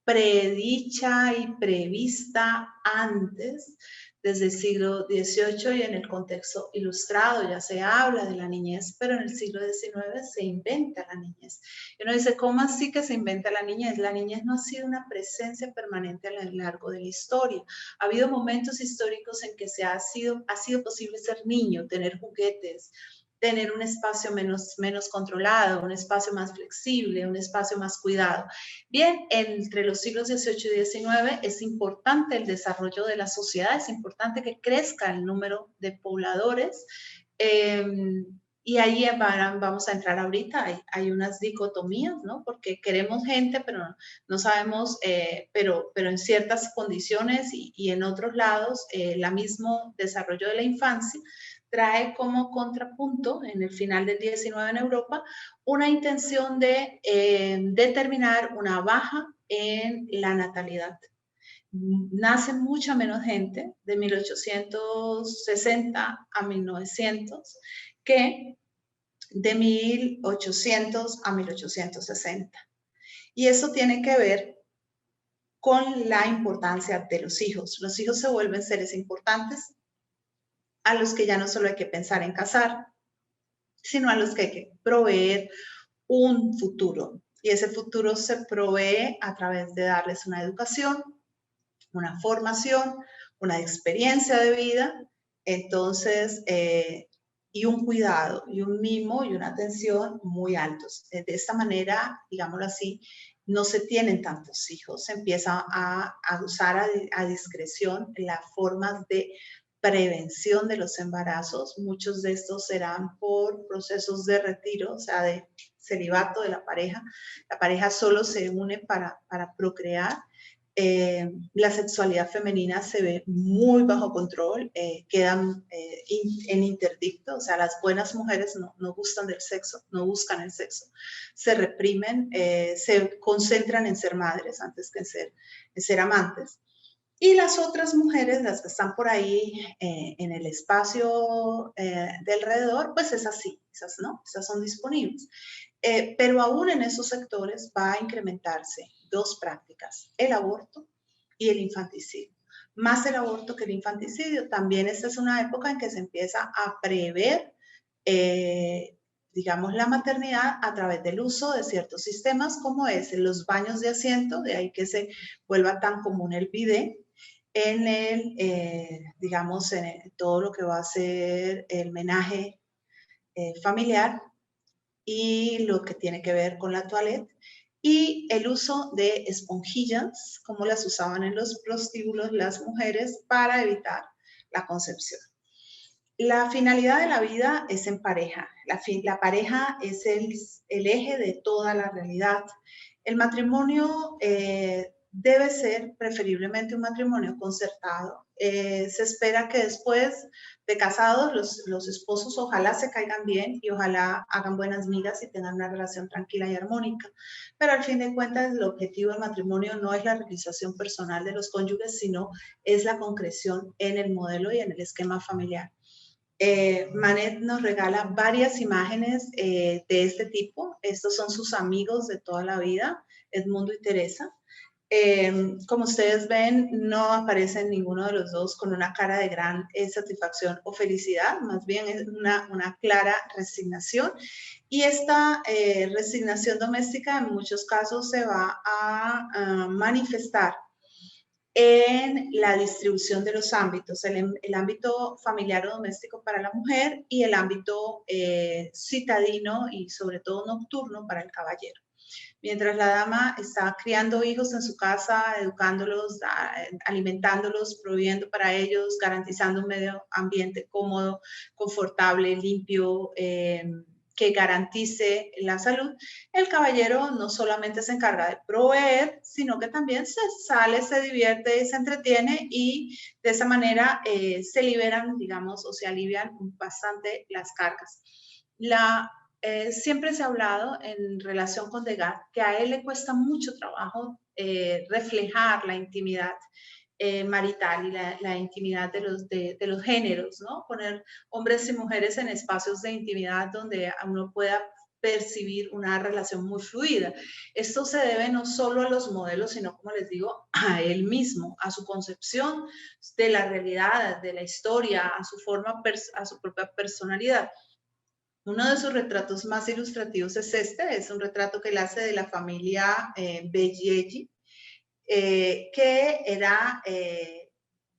predicha y prevista antes, desde el siglo XVIII, y en el contexto ilustrado ya se habla de la niñez, pero en el siglo XIX se inventa la niñez. Y uno dice, ¿cómo así que se inventa la niñez? La niñez no ha sido una presencia permanente a lo largo de la historia. Ha habido momentos históricos en que ha sido posible ser niño, tener juguetes, tener un espacio menos controlado, un espacio más flexible, un espacio más cuidado. Bien, entre los siglos XVIII y XIX es importante el desarrollo de la sociedad, es importante que crezca el número de pobladores, y ahí vamos a entrar ahorita. Hay unas dicotomías, ¿no? Porque queremos gente, pero no sabemos, pero en ciertas condiciones y en otros lados, el mismo desarrollo de la infancia trae como contrapunto en el final del XIX en Europa una intención de determinar una baja en la natalidad. Nace mucha menos gente de 1860 a 1900 que de 1800 a 1860. Y eso tiene que ver con la importancia de los hijos. Los hijos se vuelven seres importantes a los que ya no solo hay que pensar en casar, sino a los que hay que proveer un futuro. Y ese futuro se provee a través de darles una educación, una formación, una experiencia de vida, entonces, y un cuidado, y un mimo, y una atención muy altos. De esta manera, digámoslo así, no se tienen tantos hijos, se empieza a usar a discreción las formas de prevención de los embarazos. Muchos de estos serán por procesos de retiro, o sea, de celibato de la pareja. La pareja solo se une para procrear. La sexualidad femenina se ve muy bajo control, quedan en interdicto, o sea, las buenas mujeres no gustan del sexo, no buscan el sexo, se reprimen, se concentran en ser madres antes que en ser amantes. Y las otras mujeres, las que están por ahí en el espacio de alrededor, pues esas sí, esas no, esas son disponibles. Pero aún en esos sectores va a incrementarse dos prácticas, el aborto y el infanticidio. Más el aborto que el infanticidio. También esta es una época en que se empieza a prever, digamos, la maternidad a través del uso de ciertos sistemas como es los baños de asiento, de ahí que se vuelva tan común el bidet, en digamos, en todo lo que va a ser el menaje familiar y lo que tiene que ver con la toilette, y el uso de esponjillas, como las usaban en los prostíbulos las mujeres para evitar la concepción. La finalidad de la vida es en pareja. La pareja es el eje de toda la realidad. El matrimonio debe ser preferiblemente un matrimonio concertado. Se espera que después de casados los esposos ojalá se caigan bien y ojalá hagan buenas migas y tengan una relación tranquila y armónica. Pero al fin de cuentas el objetivo del matrimonio no es la realización personal de los cónyuges, sino es la concreción en el modelo y en el esquema familiar. Manet nos regala varias imágenes de este tipo. Estos son sus amigos de toda la vida, Edmundo y Teresa. Como ustedes ven, no aparecen ninguno de los dos con una cara de gran satisfacción o felicidad, más bien es una clara resignación. Y esta resignación doméstica en muchos casos se va a manifestar en la distribución de los ámbitos, el ámbito familiar o doméstico para la mujer y el ámbito citadino y sobre todo nocturno para el caballero. Mientras la dama está criando hijos en su casa, educándolos, alimentándolos, proveyendo para ellos, garantizando un medio ambiente cómodo, confortable, limpio, que garantice la salud, el caballero no solamente se encarga de proveer, sino que también se sale, se divierte, se entretiene y de esa manera se liberan, digamos, o se alivian bastante las cargas. Siempre se ha hablado en relación con Degas que a él le cuesta mucho trabajo reflejar la intimidad marital y la intimidad de los géneros, ¿no? Poner hombres y mujeres en espacios de intimidad donde uno pueda percibir una relación muy fluida. Esto se debe no solo a los modelos, sino, como les digo, a él mismo, a su concepción de la realidad, de la historia, a su forma, a su propia personalidad. Uno de sus retratos más ilustrativos es este, es un retrato que él hace de la familia Belliegi, que era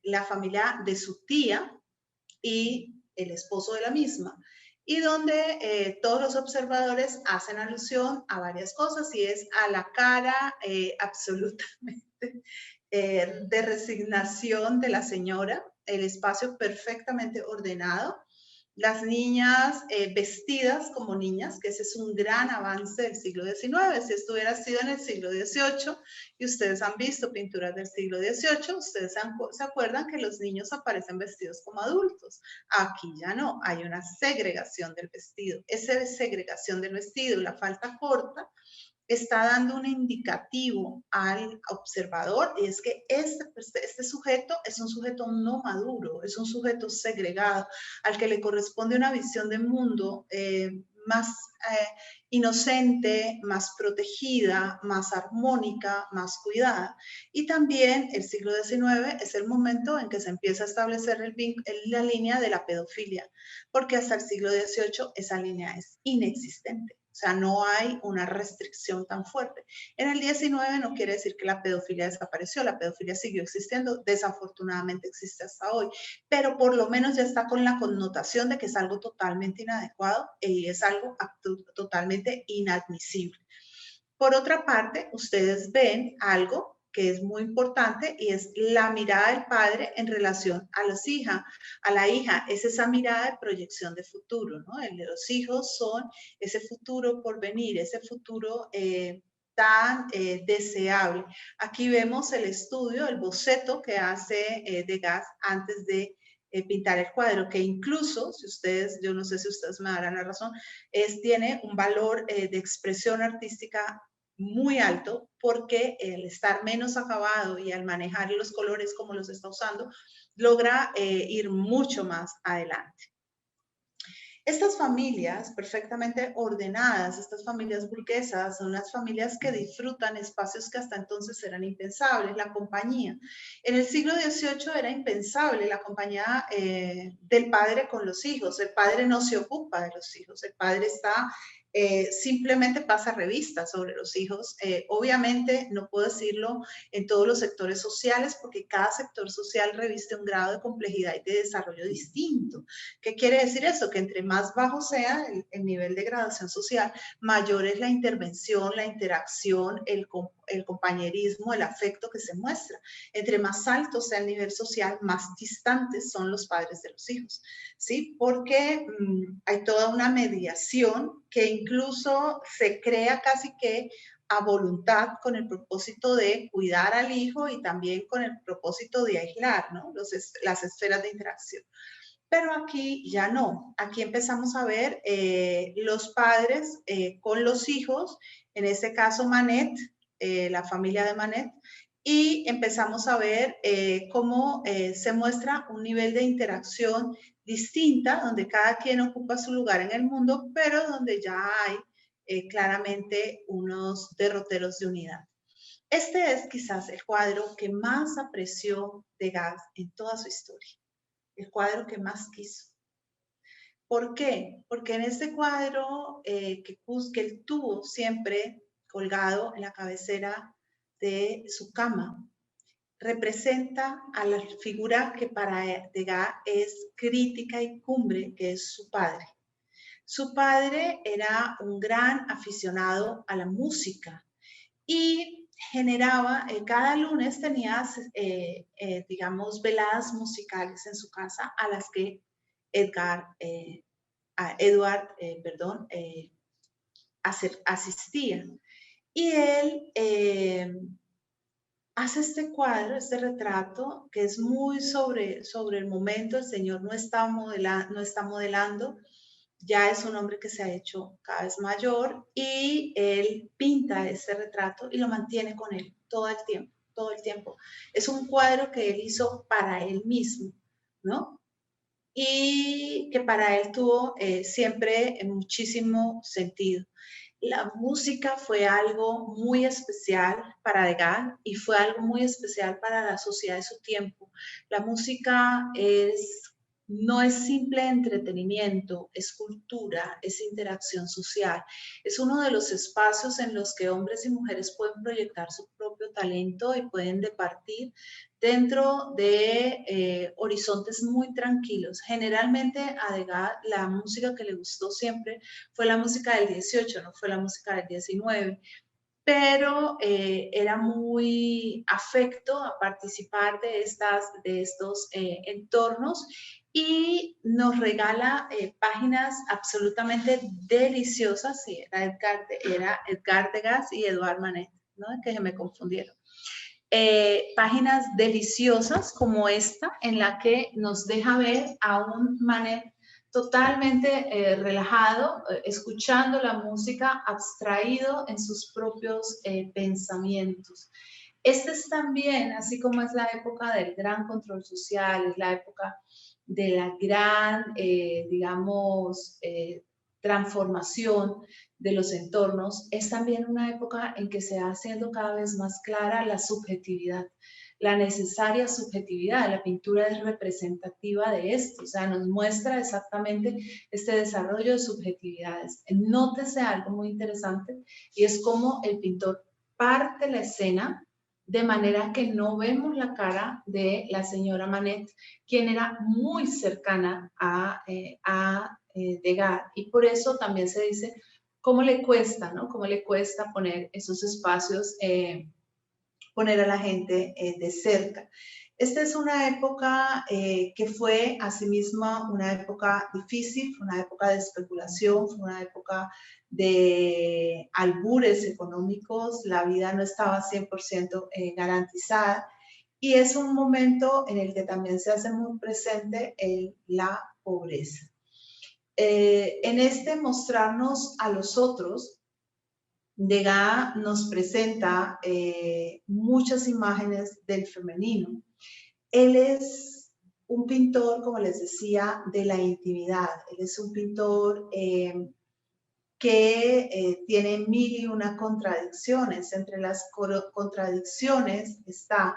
la familia de su tía y el esposo de la misma, y donde todos los observadores hacen alusión a varias cosas, y es a la cara absolutamente de resignación de la señora, el espacio perfectamente ordenado, las niñas vestidas como niñas, que ese es un gran avance del siglo XIX. Si esto hubiera sido en el siglo XVIII y ustedes han visto pinturas del siglo XVIII, ustedes se acuerdan que los niños aparecen vestidos como adultos. Aquí ya no, hay una segregación del vestido. Esa segregación del vestido, la falta corta, está dando un indicativo al observador, y es que este sujeto es un sujeto no maduro, es un sujeto segregado, al que le corresponde una visión del mundo más inocente, más protegida, más armónica, más cuidada. Y también el siglo XIX es el momento en que se empieza a establecer la línea de la pedofilia, porque hasta el siglo XVIII esa línea es inexistente. O sea, no hay una restricción tan fuerte. En el 19 no quiere decir que la pedofilia desapareció, la pedofilia siguió existiendo, desafortunadamente existe hasta hoy, pero por lo menos ya está con la connotación de que es algo totalmente inadecuado y es algo totalmente inadmisible. Por otra parte, ustedes ven algo que es muy importante y es la mirada del padre en relación a la hija, es esa mirada de proyección de futuro, ¿no? El de los hijos son ese futuro por venir, ese futuro tan deseable. Aquí vemos el estudio, el boceto que hace Degas antes de pintar el cuadro, que incluso, si ustedes, yo no sé si ustedes me darán la razón, tiene un valor de expresión artística muy alto, porque el estar menos acabado y al manejar los colores como los está usando, logra ir mucho más adelante. Estas familias perfectamente ordenadas, estas familias burguesas, son las familias que disfrutan espacios que hasta entonces eran impensables, la compañía. En el siglo XVIII era impensable la compañía del padre con los hijos. El padre no se ocupa de los hijos, el padre está simplemente pasa revistas sobre los hijos. Obviamente no puedo decirlo en todos los sectores sociales, porque cada sector social reviste un grado de complejidad y de desarrollo distinto. ¿Qué quiere decir eso? Que entre más bajo sea el nivel de gradación social, mayor es la intervención, la interacción, el compañerismo, el afecto que se muestra. Entre más alto sea el nivel social, más distantes son los padres de los hijos, ¿sí? Porque hay toda una mediación que incluso se crea casi que a voluntad, con el propósito de cuidar al hijo y también con el propósito de aislar, ¿no? Las esferas de interacción. Pero aquí ya no. Aquí empezamos a ver los padres con los hijos, en este caso Manet, la familia de Manet, y empezamos a ver cómo se muestra un nivel de interacción distinta, donde cada quien ocupa su lugar en el mundo, pero donde ya hay claramente unos derroteros de unidad. Este es quizás el cuadro que más apreció Degas en toda su historia, el cuadro que más quiso. ¿Por qué? Porque en este cuadro que él tuvo siempre colgado en la cabecera de su cama, representa a la figura que para Degas es crítica y cumbre, que es su padre. Su padre era un gran aficionado a la música y generaba, cada lunes tenía, digamos, veladas musicales en su casa a las que asistía. Y él hace este cuadro, este retrato, que es muy sobre el momento. El señor no está modelando, ya es un hombre que se ha hecho cada vez mayor, y él pinta este retrato y lo mantiene con él todo el tiempo, todo el tiempo. Es un cuadro que él hizo para él mismo, ¿no? Y que para él tuvo siempre muchísimo sentido. La música fue algo muy especial para Degas y fue algo muy especial para la sociedad de su tiempo. La música no es simple entretenimiento, es cultura, es interacción social. Es uno de los espacios en los que hombres y mujeres pueden proyectar su propio talento y pueden departir dentro de horizontes muy tranquilos. Generalmente a Degas la música que le gustó siempre fue la música del 18, no fue la música del 19, pero era muy afecto a participar de estos entornos, y nos regala páginas absolutamente deliciosas. Sí, era Edgar Degas y Edouard Manet, ¿no? Que se me confundieron. Páginas deliciosas como esta, en la que nos deja ver a un Manet totalmente relajado, escuchando la música, abstraído en sus propios pensamientos. Este es también, así como es la época del gran control social, es la época de la gran, digamos, transformación de los entornos, es también una época en que se va haciendo cada vez más clara la subjetividad, la necesaria subjetividad. La pintura es representativa de esto, o sea, nos muestra exactamente este desarrollo de subjetividades. Nótese algo muy interesante, y es como el pintor parte la escena de manera que no vemos la cara de la señora Manet, quien era muy cercana a Degas, y por eso también se dice cómo le cuesta, ¿no? Cómo le cuesta poner esos espacios, poner a la gente de cerca. Esta es una época que fue asimismo una época difícil, fue una época de especulación, fue una época de albures económicos, la vida no estaba 100% garantizada, y es un momento en el que también se hace muy presente la pobreza. En este mostrarnos a los otros, Degas nos presenta muchas imágenes del femenino. Él es un pintor, como les decía, de la intimidad. Él es un pintor que tiene mil y una contradicciones. Entre las contradicciones está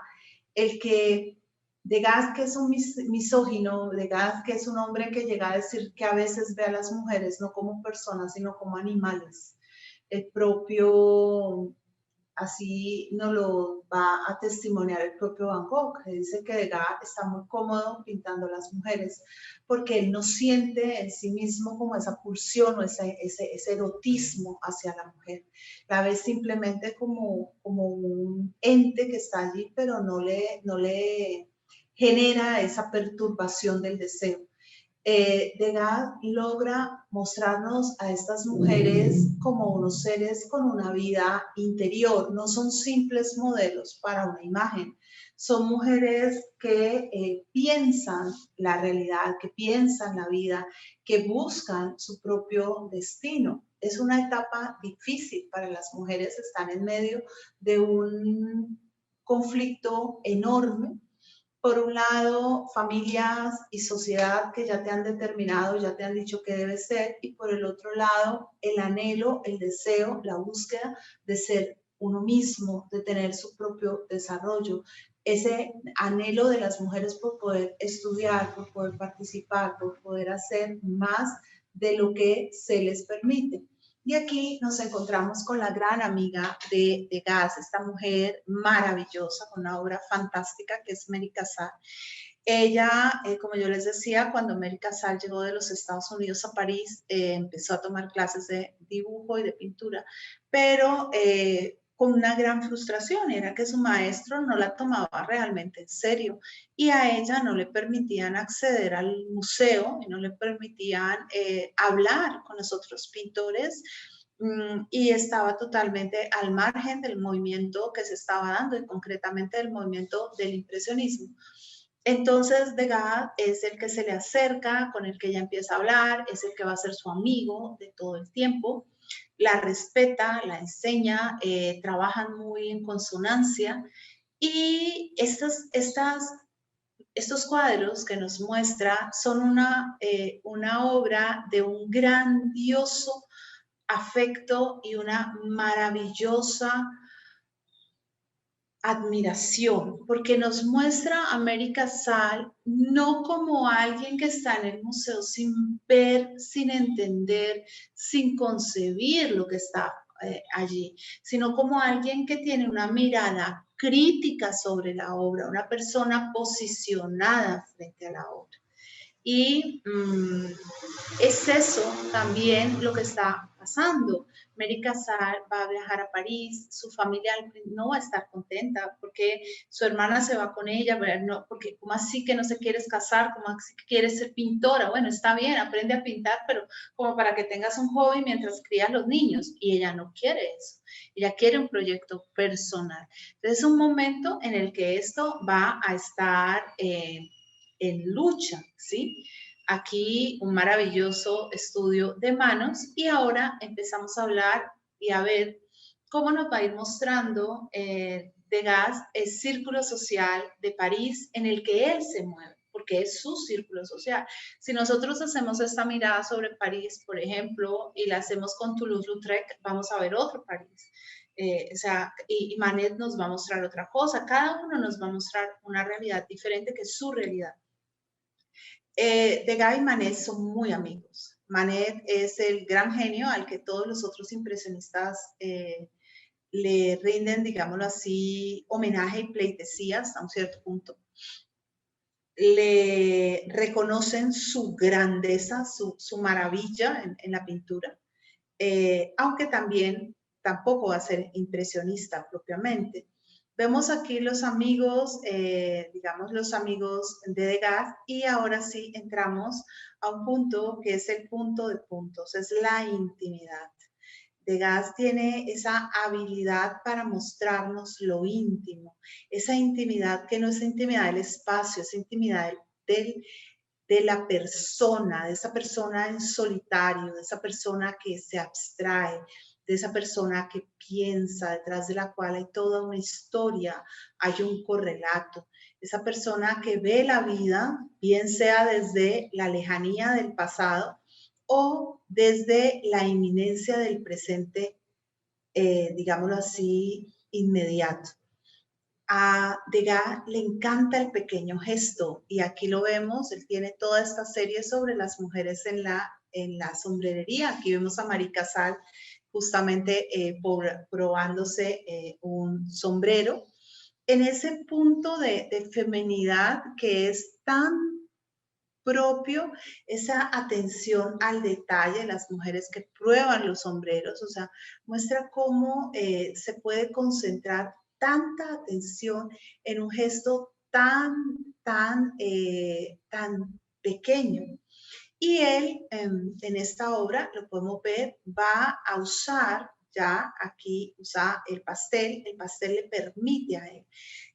el que Degas, que es un misógino, Degas, que es un hombre que llega a decir que a veces ve a las mujeres no como personas, sino como animales. El propio, así nos lo va a testimoniar el propio Van Gogh, que dice que Degas está muy cómodo pintando a las mujeres porque él no siente en sí mismo como esa pulsión o ese erotismo hacia la mujer. La ve simplemente como un ente que está allí, pero no le genera esa perturbación del deseo. Degas logra mostrarnos a estas mujeres como unos seres con una vida interior. No son simples modelos para una imagen, son mujeres que piensan la realidad, que piensan la vida, que buscan su propio destino. Es una etapa difícil para las mujeres, están en medio de un conflicto enorme. Por un lado, familias y sociedad que ya te han determinado, ya te han dicho qué debe ser, y por el otro lado, el anhelo, el deseo, la búsqueda de ser uno mismo, de tener su propio desarrollo. Ese anhelo de las mujeres por poder estudiar, por poder participar, por poder hacer más de lo que se les permite. Y aquí nos encontramos con la gran amiga de Gas, esta mujer maravillosa, con una obra fantástica que es Mary Cassatt. Ella, como yo les decía, cuando Mary Cassatt llegó de los Estados Unidos a París, empezó a tomar clases de dibujo y de pintura, pero con una gran frustración, era que su maestro no la tomaba realmente en serio y a ella no le permitían acceder al museo y no le permitían hablar con los otros pintores y estaba totalmente al margen del movimiento que se estaba dando y concretamente del movimiento del impresionismo. Entonces Degas es el que se le acerca, con el que ella empieza a hablar, es el que va a ser su amigo de todo el tiempo, la respeta, la enseña, trabajan muy en consonancia y estos cuadros que nos muestra son una obra de un grandioso afecto y una maravillosa admiración, porque nos muestra a Mary Cassatt no como alguien que está en el museo sin ver, sin entender, sin concebir lo que está allí, sino como alguien que tiene una mirada crítica sobre la obra, una persona posicionada frente a la obra. Y es eso también lo que está pasando. Mary Cassatt va a viajar a París, su familia no va a estar contenta porque su hermana se va con ella, no, porque ¿cómo así que no se quieres casar? ¿Cómo así que quieres ser pintora? Bueno, está bien, aprende a pintar, pero como para que tengas un hobby mientras crías los niños. Y ella no quiere eso, ella quiere un proyecto personal. Entonces es un momento en el que esto va a estar en lucha, ¿sí? Aquí un maravilloso estudio de manos y ahora empezamos a hablar y a ver cómo nos va a ir mostrando Degas el círculo social de París en el que él se mueve, porque es su círculo social. Si nosotros hacemos esta mirada sobre París, por ejemplo, y la hacemos con Toulouse-Lautrec, vamos a ver otro París. O sea, y Manet nos va a mostrar otra cosa, cada uno nos va a mostrar una realidad diferente que es su realidad. Degas y Manet son muy amigos. Manet es el gran genio al que todos los otros impresionistas le rinden, digámoslo así, homenaje y pleitesía hasta un cierto punto. Le reconocen su grandeza, su maravilla en la pintura, aunque también tampoco va a ser impresionista propiamente. Vemos aquí los amigos, digamos los amigos de Degas y ahora sí entramos a un punto que es el punto de puntos, es la intimidad. Degas tiene esa habilidad para mostrarnos lo íntimo, esa intimidad que no es intimidad del espacio, es intimidad de la persona, de esa persona en solitario, de esa persona que se abstrae, de esa persona que piensa, detrás de la cual hay toda una historia, hay un correlato, esa persona que ve la vida, bien sea desde la lejanía del pasado o desde la inminencia del presente, digámoslo así, inmediato. A Degas le encanta el pequeño gesto y aquí lo vemos, él tiene toda esta serie sobre las mujeres en la sombrerería. Aquí vemos a Mary Cassatt justamente probándose un sombrero. En ese punto de feminidad que es tan propio, esa atención al detalle, las mujeres que prueban los sombreros, o sea, muestra cómo se puede concentrar tanta atención en un gesto tan pequeño. Y él, en esta obra, lo podemos ver, va a usar, ya aquí usa el pastel le permite a él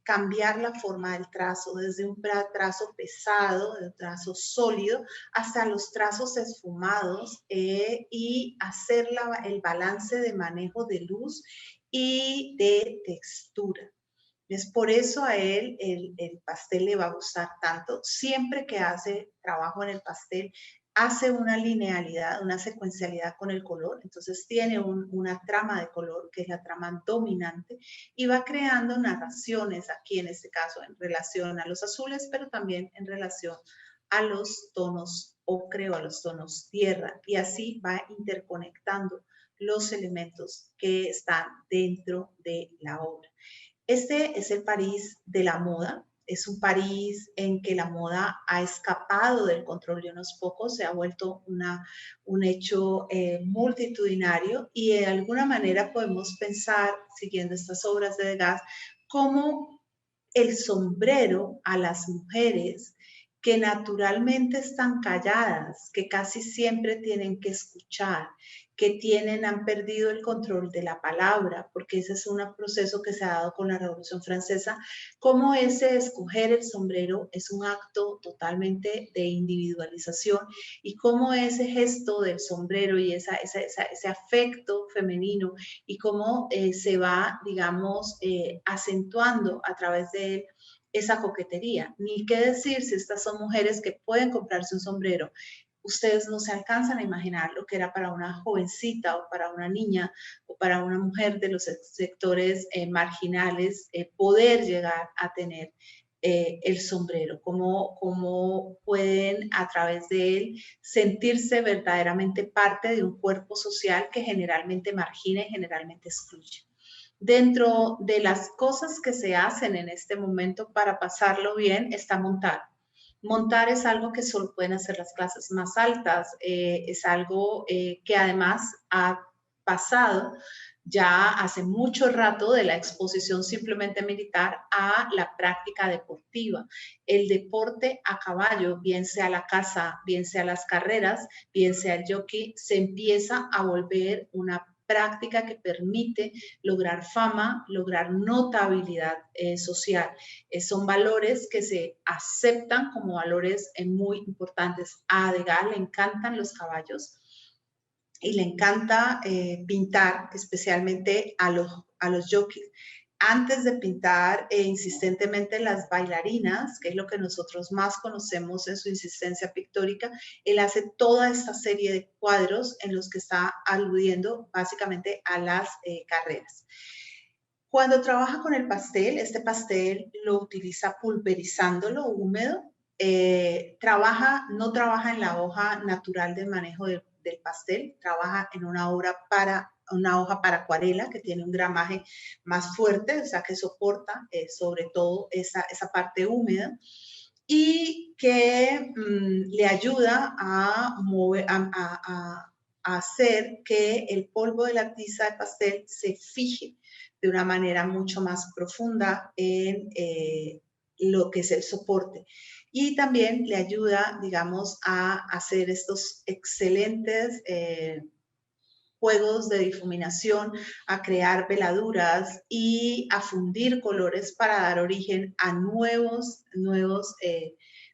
cambiar la forma del trazo, desde un trazo pesado, de un trazo sólido, hasta los trazos esfumados y hacer el balance de manejo de luz y de textura. Es por eso a él el pastel le va a gustar tanto. Siempre que hace trabajo en el pastel, hace una linealidad, una secuencialidad con el color. Entonces tiene una trama de color, que es la trama dominante, y va creando narraciones aquí, en este caso, en relación a los azules, pero también en relación a los tonos ocre o a los tonos tierra. Y así va interconectando los elementos que están dentro de la obra. Este es el París de la moda. Es un París en que la moda ha escapado del control de unos pocos, se ha vuelto un hecho multitudinario, y de alguna manera podemos pensar, siguiendo estas obras de Degas, cómo el sombrero a las mujeres que naturalmente están calladas, que casi siempre tienen que escuchar, que han perdido el control de la palabra, porque ese es un proceso que se ha dado con la Revolución Francesa, como ese escoger el sombrero es un acto totalmente de individualización, y cómo ese gesto del sombrero y ese afecto femenino, y cómo se va, digamos, acentuando a través de él esa coquetería. Ni qué decir si estas son mujeres que pueden comprarse un sombrero. Ustedes no se alcanzan a imaginar lo que era para una jovencita o para una niña o para una mujer de los sectores marginales poder llegar a tener el sombrero, cómo pueden a través de él sentirse verdaderamente parte de un cuerpo social que generalmente margina y generalmente excluye. Dentro de las cosas que se hacen en este momento para pasarlo bien está montar. Montar es algo que solo pueden hacer las clases más altas, es algo que además ha pasado ya hace mucho rato de la exposición simplemente militar a la práctica deportiva. El deporte a caballo, bien sea la caza, bien sea las carreras, bien sea el jockey, se empieza a volver una práctica que permite lograr fama, lograr notabilidad social. Son valores que se aceptan como valores muy importantes. A Degas le encantan los caballos y le encanta pintar, especialmente a los jockeys. Antes de pintar insistentemente las bailarinas, que es lo que nosotros más conocemos en su insistencia pictórica, él hace toda esta serie de cuadros en los que está aludiendo básicamente a las carreras. Cuando trabaja con el pastel, este pastel lo utiliza pulverizándolo húmedo. No trabaja en la hoja natural del manejo del pastel, trabaja en una hoja para acuarela que tiene un gramaje más fuerte, o sea que soporta sobre todo esa parte húmeda, y que le ayuda a hacer que el polvo de la tiza de pastel se fije de una manera mucho más profunda en lo que es el soporte. Y también le ayuda, digamos, a hacer estos excelentes juegos de difuminación, a crear veladuras y a fundir colores para dar origen a nuevos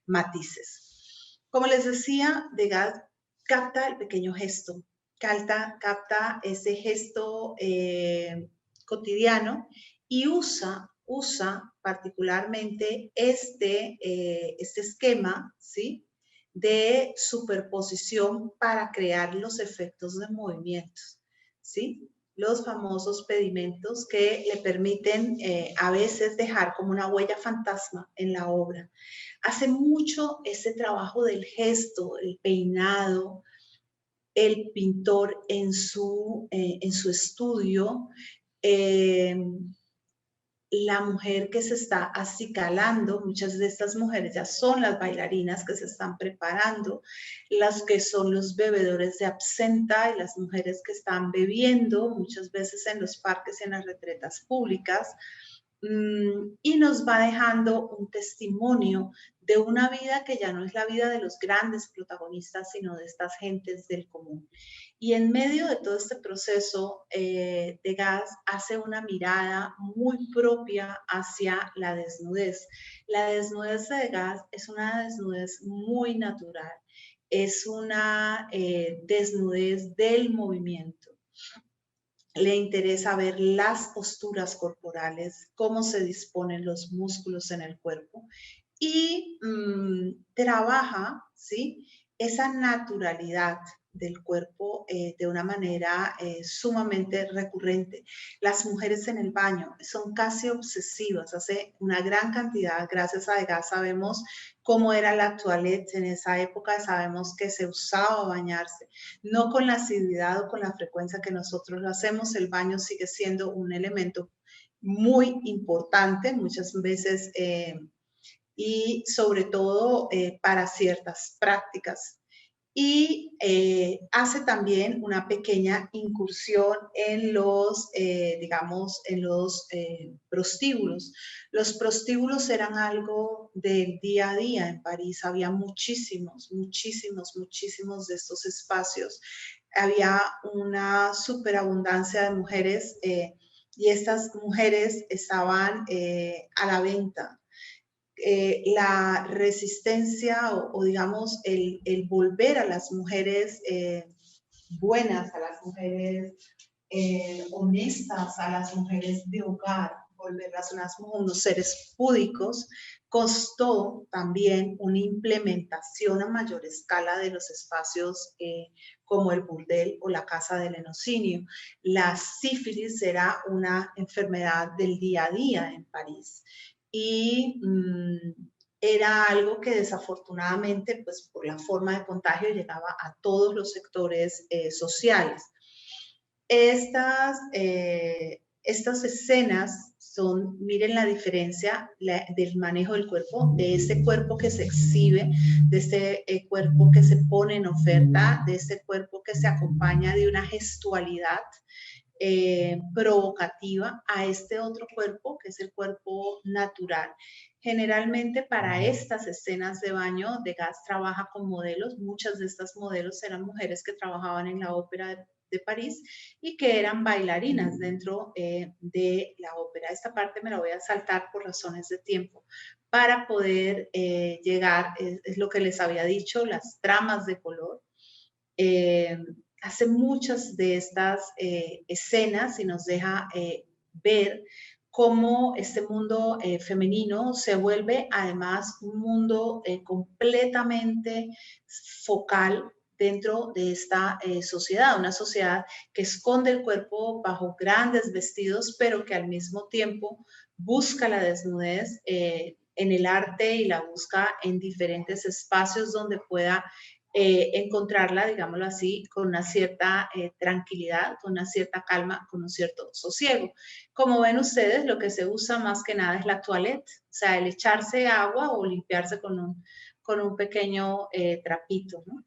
matices. Como les decía, Degas capta el pequeño gesto, capta ese gesto cotidiano y usa particularmente este esquema, ¿sí?, de superposición para crear los efectos de movimientos, ¿sí? Los famosos pedimentos que le permiten a veces dejar como una huella fantasma en la obra. Hace mucho ese trabajo del gesto, el peinado, el pintor en su estudio, la mujer que se está acicalando, muchas de estas mujeres ya son las bailarinas que se están preparando, las que son los bebedores de absenta y las mujeres que están bebiendo muchas veces en los parques y en las retretas públicas, y nos va dejando un testimonio de una vida que ya no es la vida de los grandes protagonistas, sino de estas gentes del común. Y en medio de todo este proceso, Degas hace una mirada muy propia hacia la desnudez. La desnudez de Degas es una desnudez muy natural, es una desnudez del movimiento. Le interesa ver las posturas corporales, cómo se disponen los músculos en el cuerpo, y trabaja, ¿sí?, esa naturalidad del cuerpo de una manera sumamente recurrente. Las mujeres en el baño son casi obsesivas, hace una gran cantidad, gracias a Degas sabemos cómo era la toilette en esa época, sabemos que se usaba bañarse, no con la asiduidad o con la frecuencia que nosotros lo hacemos, el baño sigue siendo un elemento muy importante, muchas veces y sobre todo para ciertas prácticas. Y hace también una pequeña incursión en los, digamos, en los prostíbulos. Los prostíbulos eran algo del día a día en París. Había muchísimos de estos espacios. Había una superabundancia de mujeres y estas mujeres estaban a la venta. La resistencia o digamos el volver a las mujeres buenas, a las mujeres honestas, a las mujeres de hogar, volverlas unos seres púdicos, costó también una implementación a mayor escala de los espacios como el burdel o la casa del lenocinio. La sífilis era una enfermedad del día a día en París y era algo que desafortunadamente, pues por la forma de contagio, llegaba a todos los sectores sociales. Estas escenas son, miren la diferencia del manejo del cuerpo, de este cuerpo que se exhibe, de este cuerpo que se pone en oferta, de este cuerpo que se acompaña de una gestualidad provocativa a este otro cuerpo, que es el cuerpo natural. Generalmente para estas escenas de baño, Degas trabaja con modelos. Muchas de estas modelos eran mujeres que trabajaban en la ópera de París y que eran bailarinas dentro de la ópera. Esta parte me la voy a saltar por razones de tiempo para poder llegar, es lo que les había dicho, las tramas de color. Hace muchas de estas escenas y nos deja ver cómo este mundo femenino se vuelve además un mundo completamente focal dentro de esta sociedad, una sociedad que esconde el cuerpo bajo grandes vestidos, pero que al mismo tiempo busca la desnudez en el arte y la busca en diferentes espacios donde pueda encontrarla, digámoslo así, con una cierta tranquilidad, con una cierta calma, con un cierto sosiego. Como ven ustedes, lo que se usa más que nada es la toilette, o sea, el echarse agua o limpiarse con un pequeño trapito, ¿no?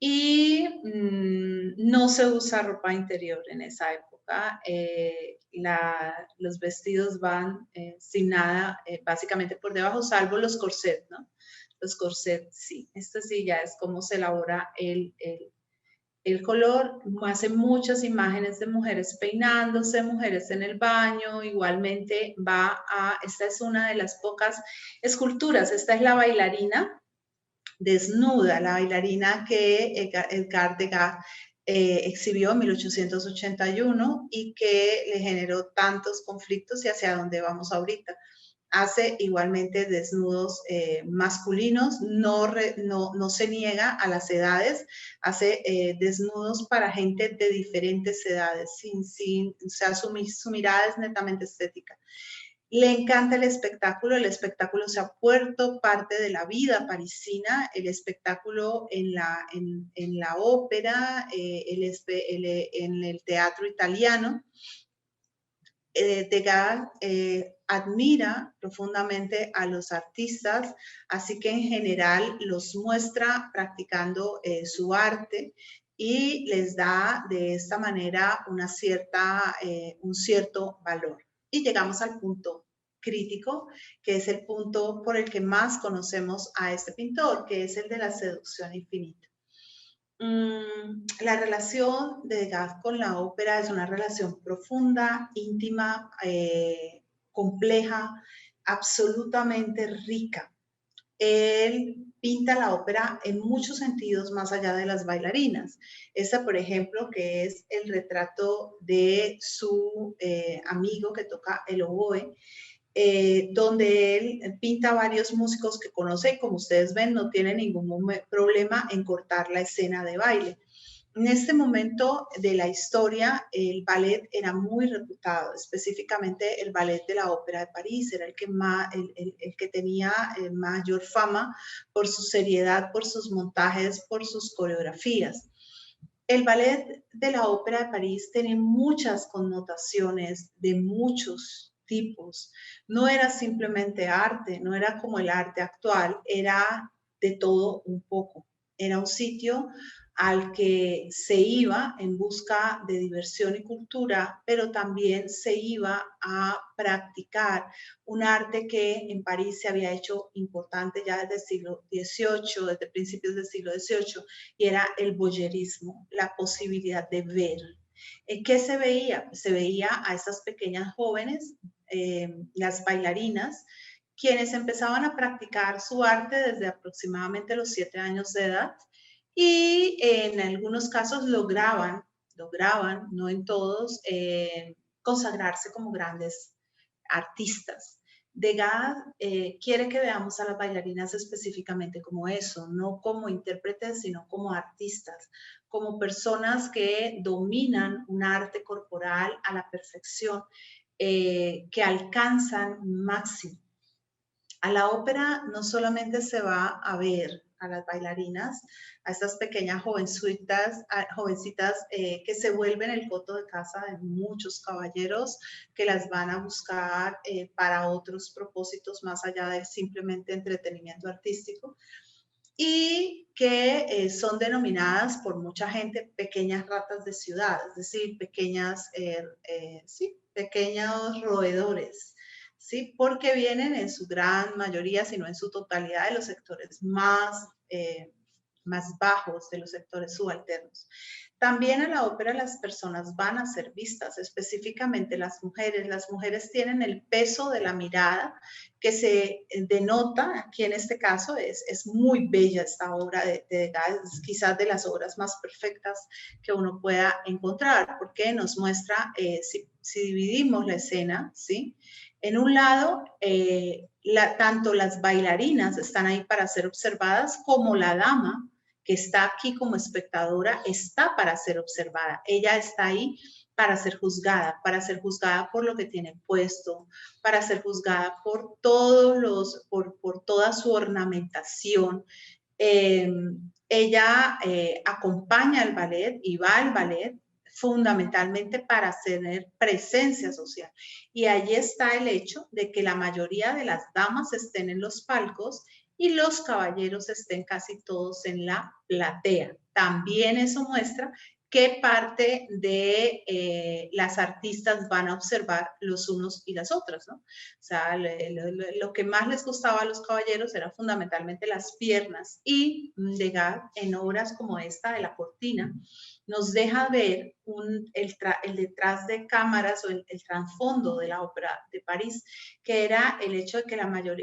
Y no se usa ropa interior en esa época. Los vestidos van sin nada, básicamente por debajo, salvo los corsets, ¿no? Los corsets, sí. Esto sí ya es cómo se elabora el color. Hace muchas imágenes de mujeres peinándose, mujeres en el baño. Igualmente esta es una de las pocas esculturas. Esta es la bailarina desnuda, la bailarina que Edgar Degas exhibió en 1881 y que le generó tantos conflictos y hacia dónde vamos ahorita. Hace igualmente desnudos masculinos, no se niega a las edades, hace desnudos para gente de diferentes edades, o sea, su mirada es netamente estética. Le encanta el espectáculo se ha vuelto parte de la vida parisina, el espectáculo en la ópera, en el teatro italiano. Degas admira profundamente a los artistas, así que en general los muestra practicando su arte y les da de esta manera un cierto valor. Y llegamos al punto crítico, que es el punto por el que más conocemos a este pintor, que es el de la seducción infinita. La relación de Degas con la ópera es una relación profunda, íntima, compleja, absolutamente rica. Él pinta la ópera en muchos sentidos más allá de las bailarinas. Esta, por ejemplo, que es el retrato de su amigo que toca el oboe, donde él pinta varios músicos que conoce y como ustedes ven no tiene ningún problema en cortar la escena de baile. En este momento de la historia, el ballet era muy reputado, específicamente el ballet de la Ópera de París, era el que tenía mayor fama por su seriedad, por sus montajes, por sus coreografías. El ballet de la Ópera de París tiene muchas connotaciones de muchos tipos. No era simplemente arte, no era como el arte actual, era de todo un poco. Era un sitio al que se iba en busca de diversión y cultura, pero también se iba a practicar un arte que en París se había hecho importante ya desde el siglo XVIII, desde principios del siglo XVIII, y era el voyerismo, la posibilidad de ver. ¿En qué se veía? Se veía a estas pequeñas jóvenes, las bailarinas, quienes empezaban a practicar su arte desde aproximadamente los 7 años de edad y en algunos casos lograban, no en todos, consagrarse como grandes artistas. Degas quiere que veamos a las bailarinas específicamente como eso, no como intérpretes, sino como artistas, como personas que dominan un arte corporal a la perfección, que alcanzan máximo. A la ópera no solamente se va a ver a las bailarinas, a estas pequeñas jovencitas que se vuelven el coto de casa de muchos caballeros que las van a buscar para otros propósitos más allá de simplemente entretenimiento artístico, y que son denominadas por mucha gente pequeñas ratas de ciudad, es decir, pequeños roedores, ¿sí? Porque vienen en su gran mayoría, si no en su totalidad, de los sectores más bajos, de los sectores subalternos. También a la ópera las personas van a ser vistas, específicamente las mujeres. Las mujeres tienen el peso de la mirada que se denota, aquí en este caso es muy bella esta obra de Degas, quizás de las obras más perfectas que uno pueda encontrar, porque nos muestra, si dividimos la escena, ¿sí? En un lado, tanto las bailarinas están ahí para ser observadas como la dama que está aquí como espectadora está para ser observada. Ella está ahí para ser juzgada por lo que tiene puesto, para ser juzgada por por toda su ornamentación. Ella acompaña al ballet y va al ballet fundamentalmente para tener presencia social. Y allí está el hecho de que la mayoría de las damas estén en los palcos y los caballeros estén casi todos en la platea. También eso muestra qué parte de las artistas van a observar los unos y las otras, ¿no? O sea, lo que más les gustaba a los caballeros era fundamentalmente las piernas, y Degas, en obras como esta de La Cortina, nos deja ver el detrás de cámaras o el trasfondo de la ópera de París, que era el hecho de que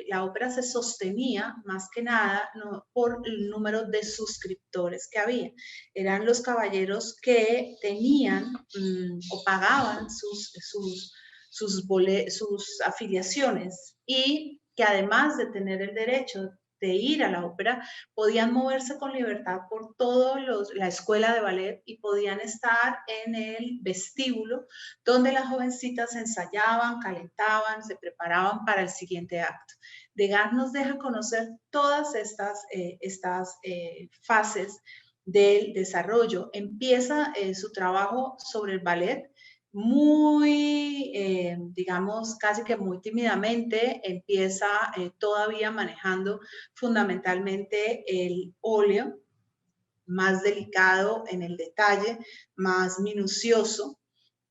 la ópera se sostenía más que nada por el número de suscriptores que había. Eran los caballeros que tenían o pagaban sus afiliaciones, y que además de tener el derecho de ir a la ópera, podían moverse con libertad por la escuela de ballet y podían estar en el vestíbulo donde las jovencitas ensayaban, calentaban, se preparaban para el siguiente acto. Degas nos deja conocer todas estas fases del desarrollo. Empieza su trabajo sobre el ballet muy, digamos, casi que muy tímidamente. Empieza todavía manejando fundamentalmente el óleo, más delicado en el detalle, más minucioso,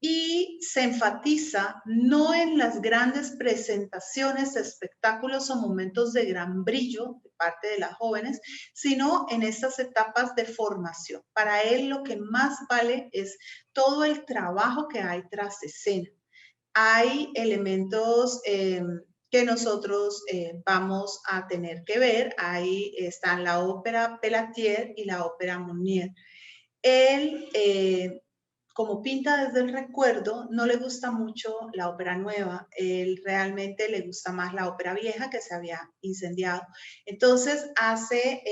y se enfatiza no en las grandes presentaciones, espectáculos o momentos de gran brillo de parte de las jóvenes, sino en estas etapas de formación. Para él lo que más vale es todo el trabajo que hay tras escena. Hay elementos que nosotros vamos a tener que ver. Ahí están la ópera Pellatier y la ópera Monnier. Él, como pinta desde el recuerdo, no le gusta mucho la ópera nueva. Él realmente le gusta más la ópera vieja que se había incendiado. Entonces hace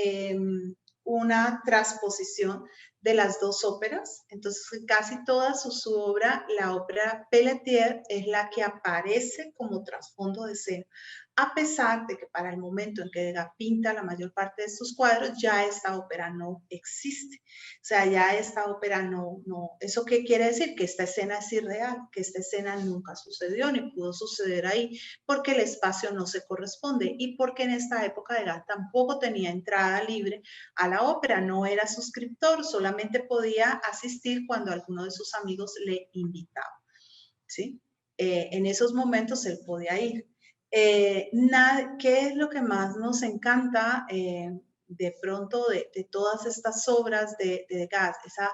una transposición de las dos óperas. Entonces, casi toda su obra, la ópera Pelletier, es la que aparece como trasfondo de escena, a pesar de que para el momento en que Degas pinta la mayor parte de sus cuadros, ya esta ópera no existe. O sea, ya esta ópera no. ¿Eso qué quiere decir? Que esta escena es irreal, que esta escena nunca sucedió ni pudo suceder ahí, porque el espacio no se corresponde y porque en esta época Degas tampoco tenía entrada libre a la ópera, no era suscriptor, solamente podía asistir cuando alguno de sus amigos le invitaba, ¿sí? En esos momentos él podía ir. ¿Qué es lo que más nos encanta de pronto de todas estas obras de Degas? Esa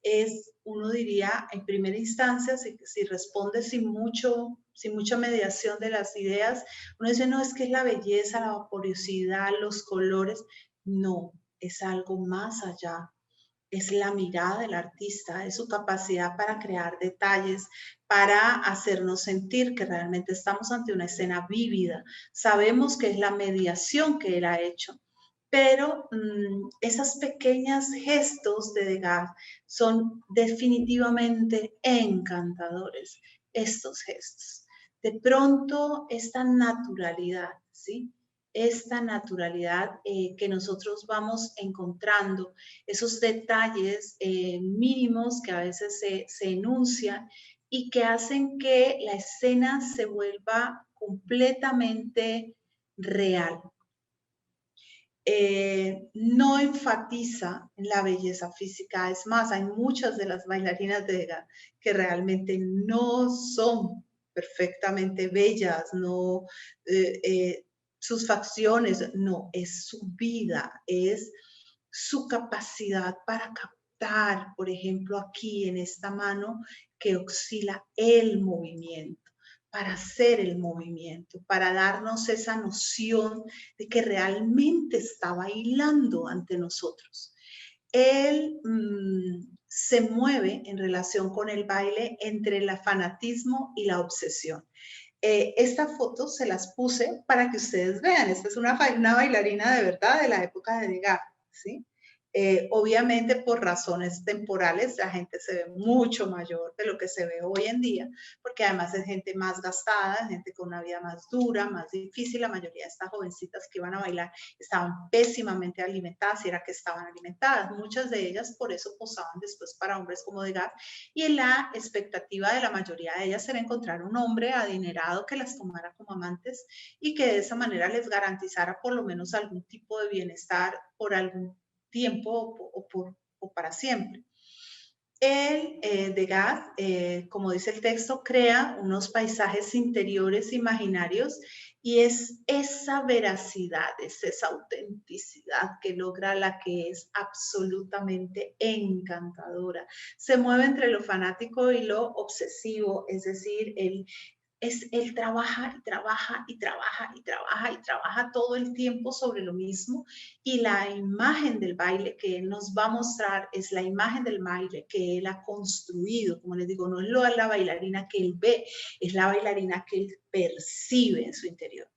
es, uno diría, en primera instancia, si responde sin mucha mediación de las ideas, uno dice, no, es que es la belleza, la vaporiosidad, los colores. No, es algo más allá. Es la mirada del artista, es su capacidad para crear detalles, para hacernos sentir que realmente estamos ante una escena vívida. Sabemos que es la mediación que él ha hecho, pero esos pequeños gestos de Degas son definitivamente encantadores, estos gestos. De pronto, esta naturalidad, ¿sí? Esta naturalidad que nosotros vamos encontrando, esos detalles mínimos que a veces se enuncian y que hacen que la escena se vuelva completamente real. No enfatiza en la belleza física, es más, hay muchas de las bailarinas de Degas que realmente no son perfectamente bellas, no, sus facciones, no, es su vida, es su capacidad para captar, por ejemplo, aquí en esta mano que oscila el movimiento, para hacer el movimiento, para darnos esa noción de que realmente está bailando ante nosotros. Él se mueve en relación con el baile entre el fanatismo y la obsesión. Esta foto se las puse para que ustedes vean. Esta es una bailarina de verdad de la época de Degas, ¿sí? Obviamente por razones temporales la gente se ve mucho mayor de lo que se ve hoy en día, porque además es gente más gastada, gente con una vida más dura, más difícil. La mayoría de estas jovencitas que iban a bailar estaban pésimamente alimentadas, y era que estaban alimentadas. Muchas de ellas por eso posaban después para hombres como Degas, y la expectativa de la mayoría de ellas era encontrar un hombre adinerado que las tomara como amantes y que de esa manera les garantizara por lo menos algún tipo de bienestar por algún tiempo o para siempre. Degas, como dice el texto, crea unos paisajes interiores imaginarios, y es esa veracidad, es esa autenticidad que logra la que es absolutamente encantadora. Se mueve entre lo fanático y lo obsesivo, es decir, él trabaja y trabaja y trabaja y trabaja y trabaja todo el tiempo sobre lo mismo, y la imagen del baile que él nos va a mostrar es la imagen del baile que él ha construido. Como les digo, no es la bailarina que él ve, es la bailarina que él percibe en su interior.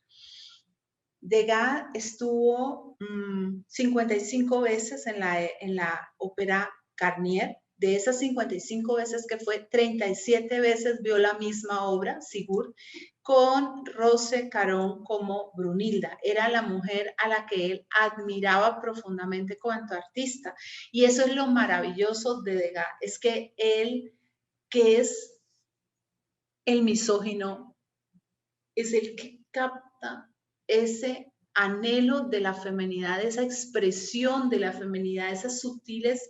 Degas estuvo 55 veces en la ópera Garnier. De esas 55 veces que fue, 37 veces vio la misma obra, Sigurd, con Rose Caron como Brunilda. Era la mujer a la que él admiraba profundamente cuanto artista. Y eso es lo maravilloso de Degas, es que él, que es el misógino, es el que capta ese anhelo de la feminidad, esa expresión de la feminidad, esas sutiles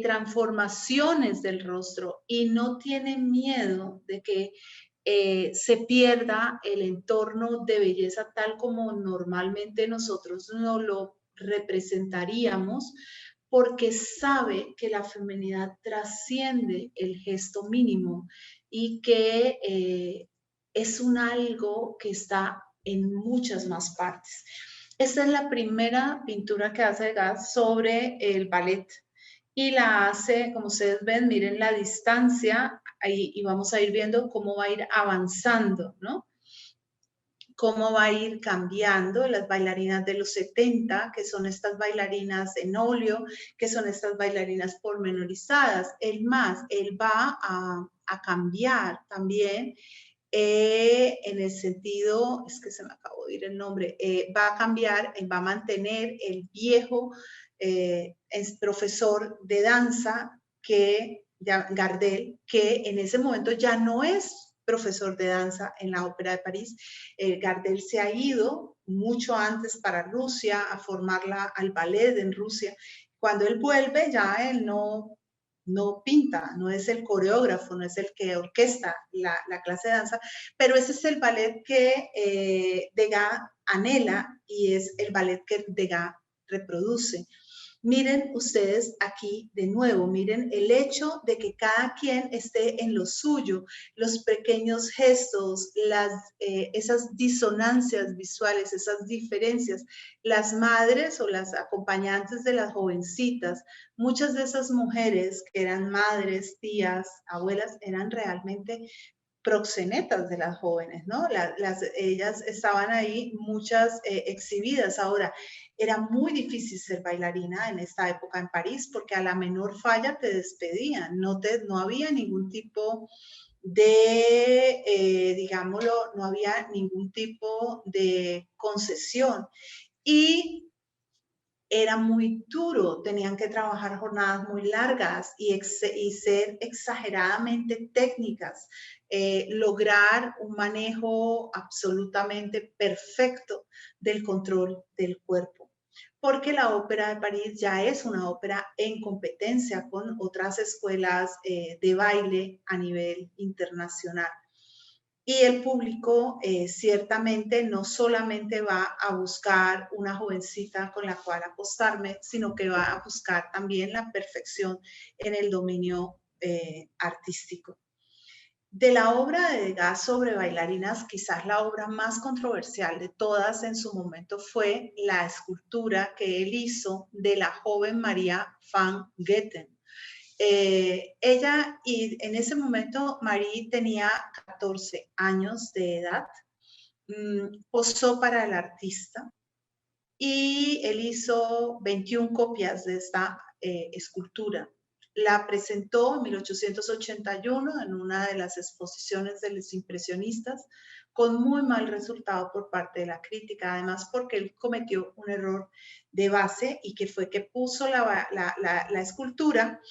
transformaciones del rostro, y no tiene miedo de que se pierda el entorno de belleza tal como normalmente nosotros no lo representaríamos, porque sabe que la feminidad trasciende el gesto mínimo y que es un algo que está en muchas más partes. Esta es la primera pintura que hace Degas sobre el ballet, y la hace, como ustedes ven, miren la distancia, y vamos a ir viendo cómo va a ir avanzando, ¿no? cómo va a ir cambiando las bailarinas de los 70, que son estas bailarinas en óleo, que son estas bailarinas pormenorizadas. Él va a cambiar también en el sentido, es que se me acabó de ir el nombre, va a cambiar, va a mantener el viejo es profesor de danza Gardel, que en ese momento ya no es profesor de danza en la Ópera de París. Gardel se ha ido mucho antes para Rusia a formarla al ballet en Rusia. Cuando él vuelve, ya él no pinta, no es el coreógrafo, no es el que orquesta la clase de danza, pero ese es el ballet que Degas anhela y es el ballet que Degas reproduce. Miren ustedes aquí de nuevo, miren el hecho de que cada quien esté en lo suyo, los pequeños gestos, esas disonancias visuales, esas diferencias. Las madres o las acompañantes de las jovencitas, muchas de esas mujeres que eran madres, tías, abuelas, eran realmente proxenetas de las jóvenes, ¿no? Ellas estaban ahí, muchas exhibidas. Ahora, era muy difícil ser bailarina en esta época en París porque a la menor falla te despedían, no había ningún tipo de, digámoslo, no había ningún tipo de concesión. Y era muy duro, tenían que trabajar jornadas muy largas y ser exageradamente técnicas, lograr un manejo absolutamente perfecto del control del cuerpo. Porque la Ópera de París ya es una ópera en competencia con otras escuelas de baile a nivel internacional. Y el público ciertamente no solamente va a buscar una jovencita con la cual acostarme, sino que va a buscar también la perfección en el dominio artístico. De la obra de Degas sobre bailarinas, quizás la obra más controversial de todas en su momento fue la escultura que él hizo de la joven María van Getten. Ella, y en ese momento Marie tenía 14 años de edad, posó para el artista y él hizo 21 copias de esta escultura. La presentó en 1881 en una de las exposiciones de los impresionistas con muy mal resultado por parte de la crítica, además porque él cometió un error de base y que fue que puso la escultura,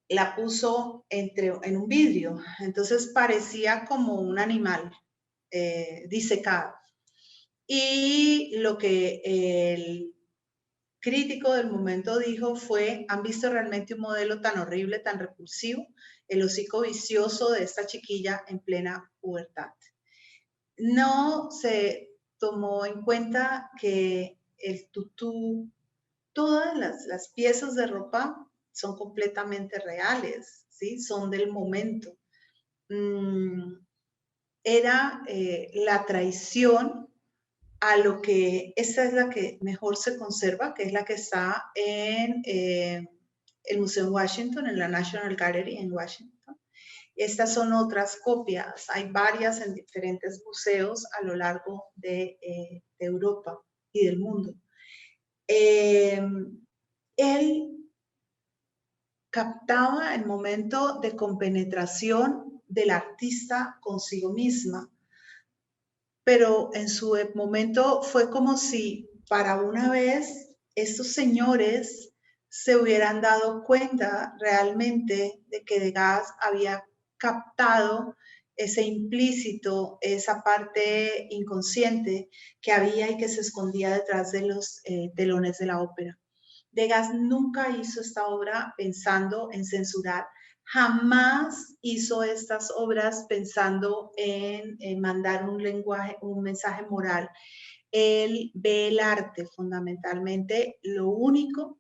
la puso en un vidrio, entonces parecía como un animal disecado. Y lo que el crítico del momento dijo fue: ¿han visto realmente un modelo tan horrible, tan repulsivo? El hocico vicioso de esta chiquilla en plena pubertad. No se tomó en cuenta que el tutú, todas las piezas de ropa son completamente reales, ¿sí? Son del momento. Era la traición a lo que, esta es la que mejor se conserva, que es la que está en el Museo en Washington, en la National Gallery en Washington. Estas son otras copias, hay varias en diferentes museos a lo largo de Europa y del mundo. Él captaba el momento de compenetración del artista consigo misma, pero en su momento fue como si para una vez estos señores se hubieran dado cuenta realmente de que Degas había captado ese implícito, esa parte inconsciente que había y que se escondía detrás de los telones de la ópera. Degas nunca hizo esta obra pensando en censurar, jamás hizo estas obras pensando en mandar un lenguaje, un mensaje moral. Él ve el arte fundamentalmente, lo único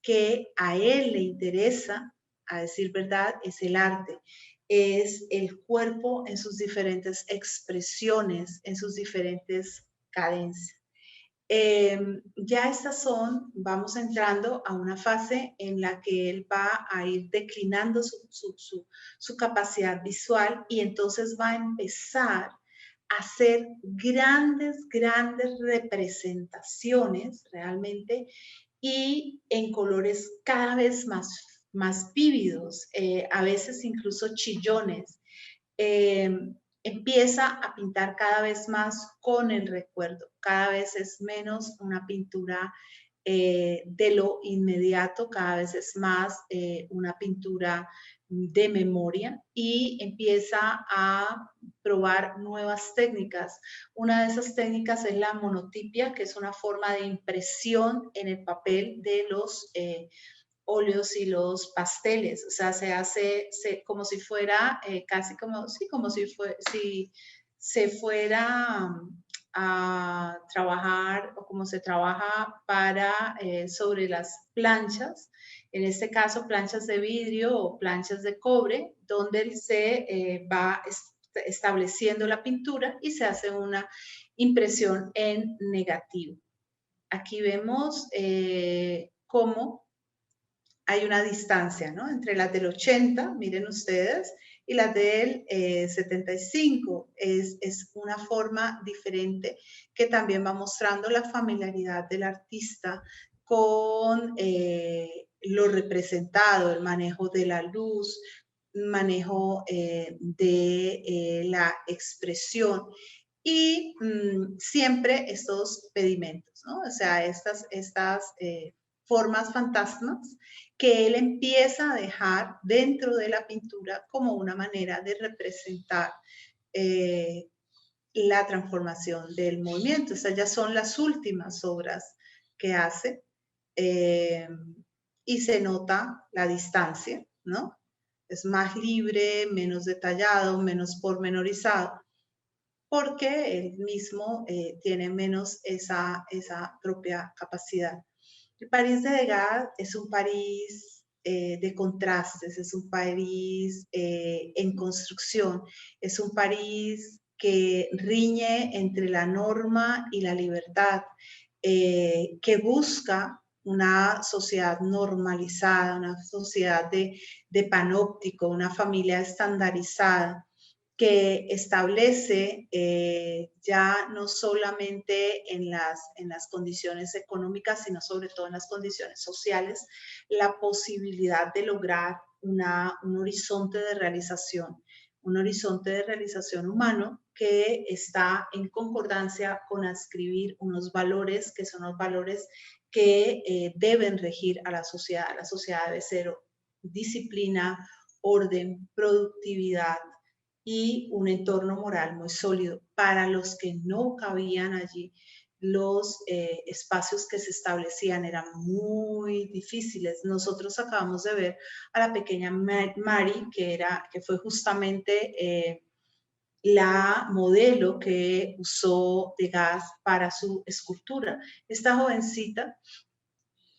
que a él le interesa, a decir verdad, es el arte, es el cuerpo en sus diferentes expresiones, en sus diferentes cadencias. Ya estas vamos entrando a una fase en la que él va a ir declinando su capacidad visual y entonces va a empezar hacer grandes, grandes representaciones realmente y en colores cada vez más vívidos, a veces incluso chillones. Empieza a pintar cada vez más con el recuerdo, cada vez es menos una pintura de lo inmediato, cada vez es más una pintura de memoria y empieza a probar nuevas técnicas. Una de esas técnicas es la monotipia, que es una forma de impresión en el papel de los óleos y los pasteles. O sea, se hace como si fuera casi como, sí, como si se fuera a trabajar o como se trabaja para sobre las planchas, en este caso planchas de vidrio o planchas de cobre, donde se va estableciendo la pintura y se hace una impresión en negativo. Aquí vemos cómo hay una distancia, ¿no? Entre las del 80, miren ustedes, y las del 75. Es una forma diferente que también va mostrando la familiaridad del artista con lo representado, el manejo de la luz, manejo de la expresión y siempre estos pedimentos, ¿no? O sea, estas formas fantasmas que él empieza a dejar dentro de la pintura como una manera de representar la transformación del movimiento. Estas ya son las últimas obras que hace y se nota la distancia, ¿no? Es más libre, menos detallado, menos pormenorizado, porque él mismo tiene menos esa propia capacidad. El París de Degas es un París de contrastes, es un París en construcción, es un París que riñe entre la norma y la libertad, que busca una sociedad normalizada, una sociedad de panóptico, una familia estandarizada, que establece ya no solamente en las condiciones económicas, sino sobre todo en las condiciones sociales, la posibilidad de lograr un horizonte de realización, un horizonte de realización humano que está en concordancia con adscribir unos valores que son los valores que deben regir a la sociedad. La sociedad debe ser disciplina, orden, productividad, y un entorno moral muy sólido. Para los que no cabían allí, los espacios que se establecían eran muy difíciles. Nosotros acabamos de ver a la pequeña Mari, que fue justamente la modelo que usó Degas para su escultura. Esta jovencita,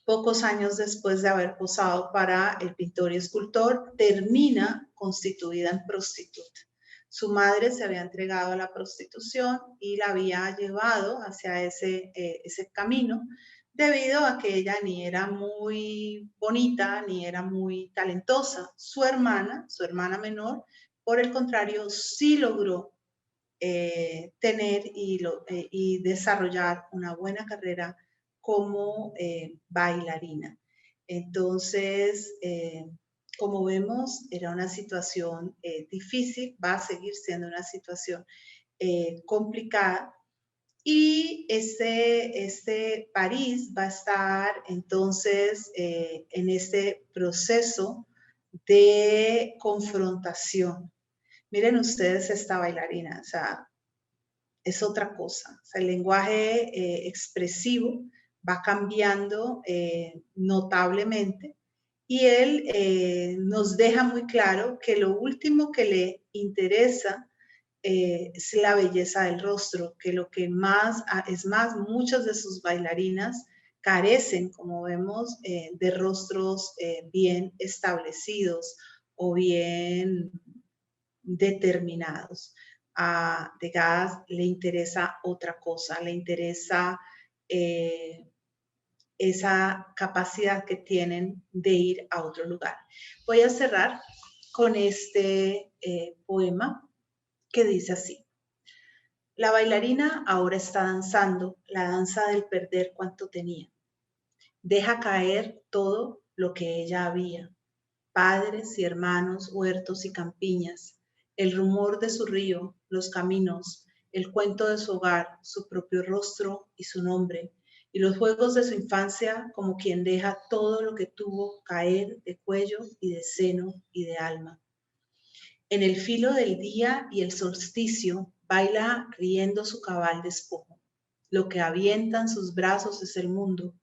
pocos años después de haber posado para el pintor y escultor, termina constituida en prostituta. Su madre se había entregado a la prostitución y la había llevado hacia ese camino debido a que ella ni era muy bonita ni era muy talentosa. Su hermana menor, por el contrario, sí logró tener y desarrollar una buena carrera como bailarina. Entonces, como vemos, era una situación difícil, va a seguir siendo una situación complicada. Y este París va a estar entonces en este proceso de confrontación. Miren ustedes esta bailarina, o sea, es otra cosa. O sea, el lenguaje expresivo va cambiando notablemente y él nos deja muy claro que lo último que le interesa es la belleza del rostro, que lo que más, es más, muchas de sus bailarinas carecen, como vemos, de rostros bien establecidos o bien determinados. A Degas le interesa otra cosa, le interesa esa capacidad que tienen de ir a otro lugar. Voy a cerrar con este poema que dice así: La bailarina ahora está danzando la danza del perder cuanto tenía. Deja caer todo lo que ella había, padres y hermanos, huertos y campiñas, el rumor de su río, los caminos, el cuento de su hogar, su propio rostro y su nombre, y los juegos de su infancia como quien deja todo lo que tuvo caer de cuello y de seno y de alma. En el filo del día y el solsticio baila riendo su cabal despojo. Lo que avientan sus brazos es el mundo,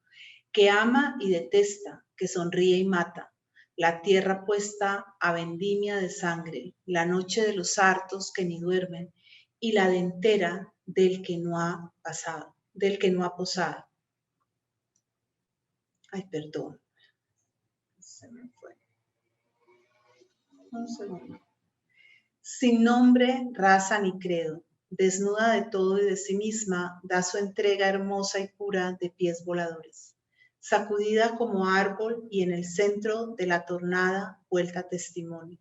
que ama y detesta, que sonríe y mata. La tierra puesta a vendimia de sangre, la noche de los hartos que ni duermen, y la dentera del que no ha pasado, del que no ha posado. Ay, perdón. Se me fue. Un segundo. Sin nombre, raza ni credo, desnuda de todo y de sí misma, da su entrega hermosa y pura de pies voladores. Sacudida como árbol y en el centro de la tornada vuelta testimonio.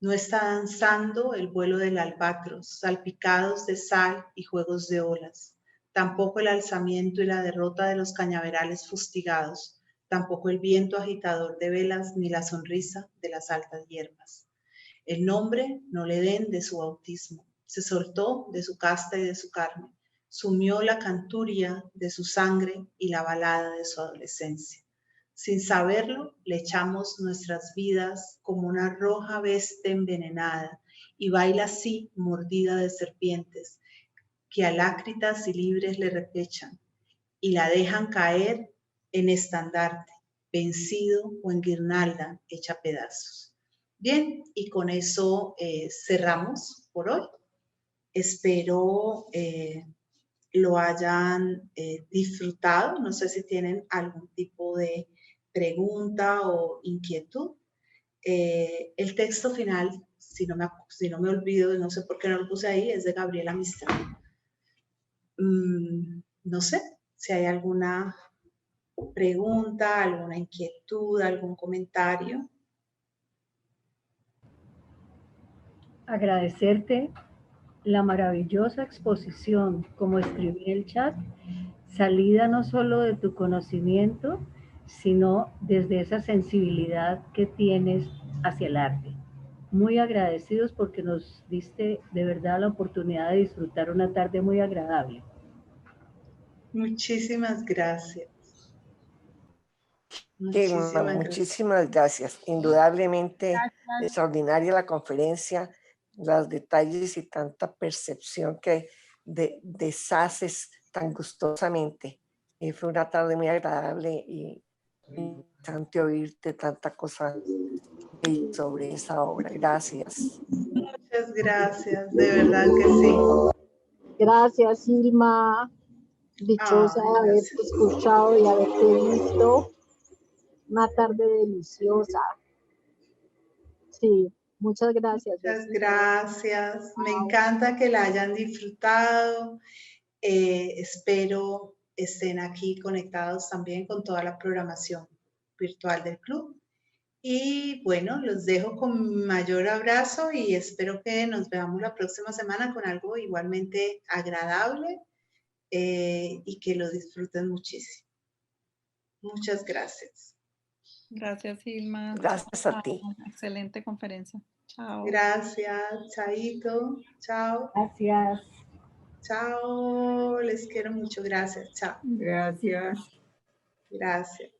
No está danzando el vuelo del albatros, salpicados de sal y juegos de olas. Tampoco el alzamiento y la derrota de los cañaverales fustigados. Tampoco el viento agitador de velas ni la sonrisa de las altas hierbas. El nombre no le den de su bautismo. Se soltó de su casta y de su carne. Sumió la canturia de su sangre y la balada de su adolescencia. Sin saberlo, le echamos nuestras vidas como una roja bestia envenenada y baila así mordida de serpientes que alácritas y libres le repechan y la dejan caer en estandarte, vencido o en guirnalda hecha pedazos. Bien, y con eso cerramos por hoy. Espero lo hayan disfrutado. No sé si tienen algún tipo de pregunta o inquietud. El texto final, si no me olvido, no sé por qué no lo puse ahí, es de Gabriela Mistral. No sé si hay alguna pregunta, alguna inquietud, algún comentario. Agradecerte la maravillosa exposición, como escribí en el chat, salida no solo de tu conocimiento, sino desde esa sensibilidad que tienes hacia el arte. Muy agradecidos porque nos diste de verdad la oportunidad de disfrutar una tarde muy agradable. Muchísimas gracias. Muchísimas gracias. Indudablemente extraordinaria la conferencia, los detalles y tanta percepción que deshaces tan gustosamente. Fue una tarde muy agradable y interesante oírte tanta cosa sobre esa obra. Gracias. Muchas gracias, de verdad que sí. Gracias, Ilma. Dichosa de haberte escuchado y haberte visto. Una tarde deliciosa. Sí, muchas gracias. Muchas gracias. Me encanta que la hayan disfrutado. Espero estén aquí conectados también con toda la programación virtual del club. Y bueno, los dejo con mayor abrazo y espero que nos veamos la próxima semana con algo igualmente agradable y que lo disfruten muchísimo. Muchas gracias. Gracias, Ilma. Gracias a ti. Excelente conferencia. Chao. Gracias, Chaito. Chao. Gracias. Chao. Les quiero mucho. Gracias. Chao. Gracias. Gracias.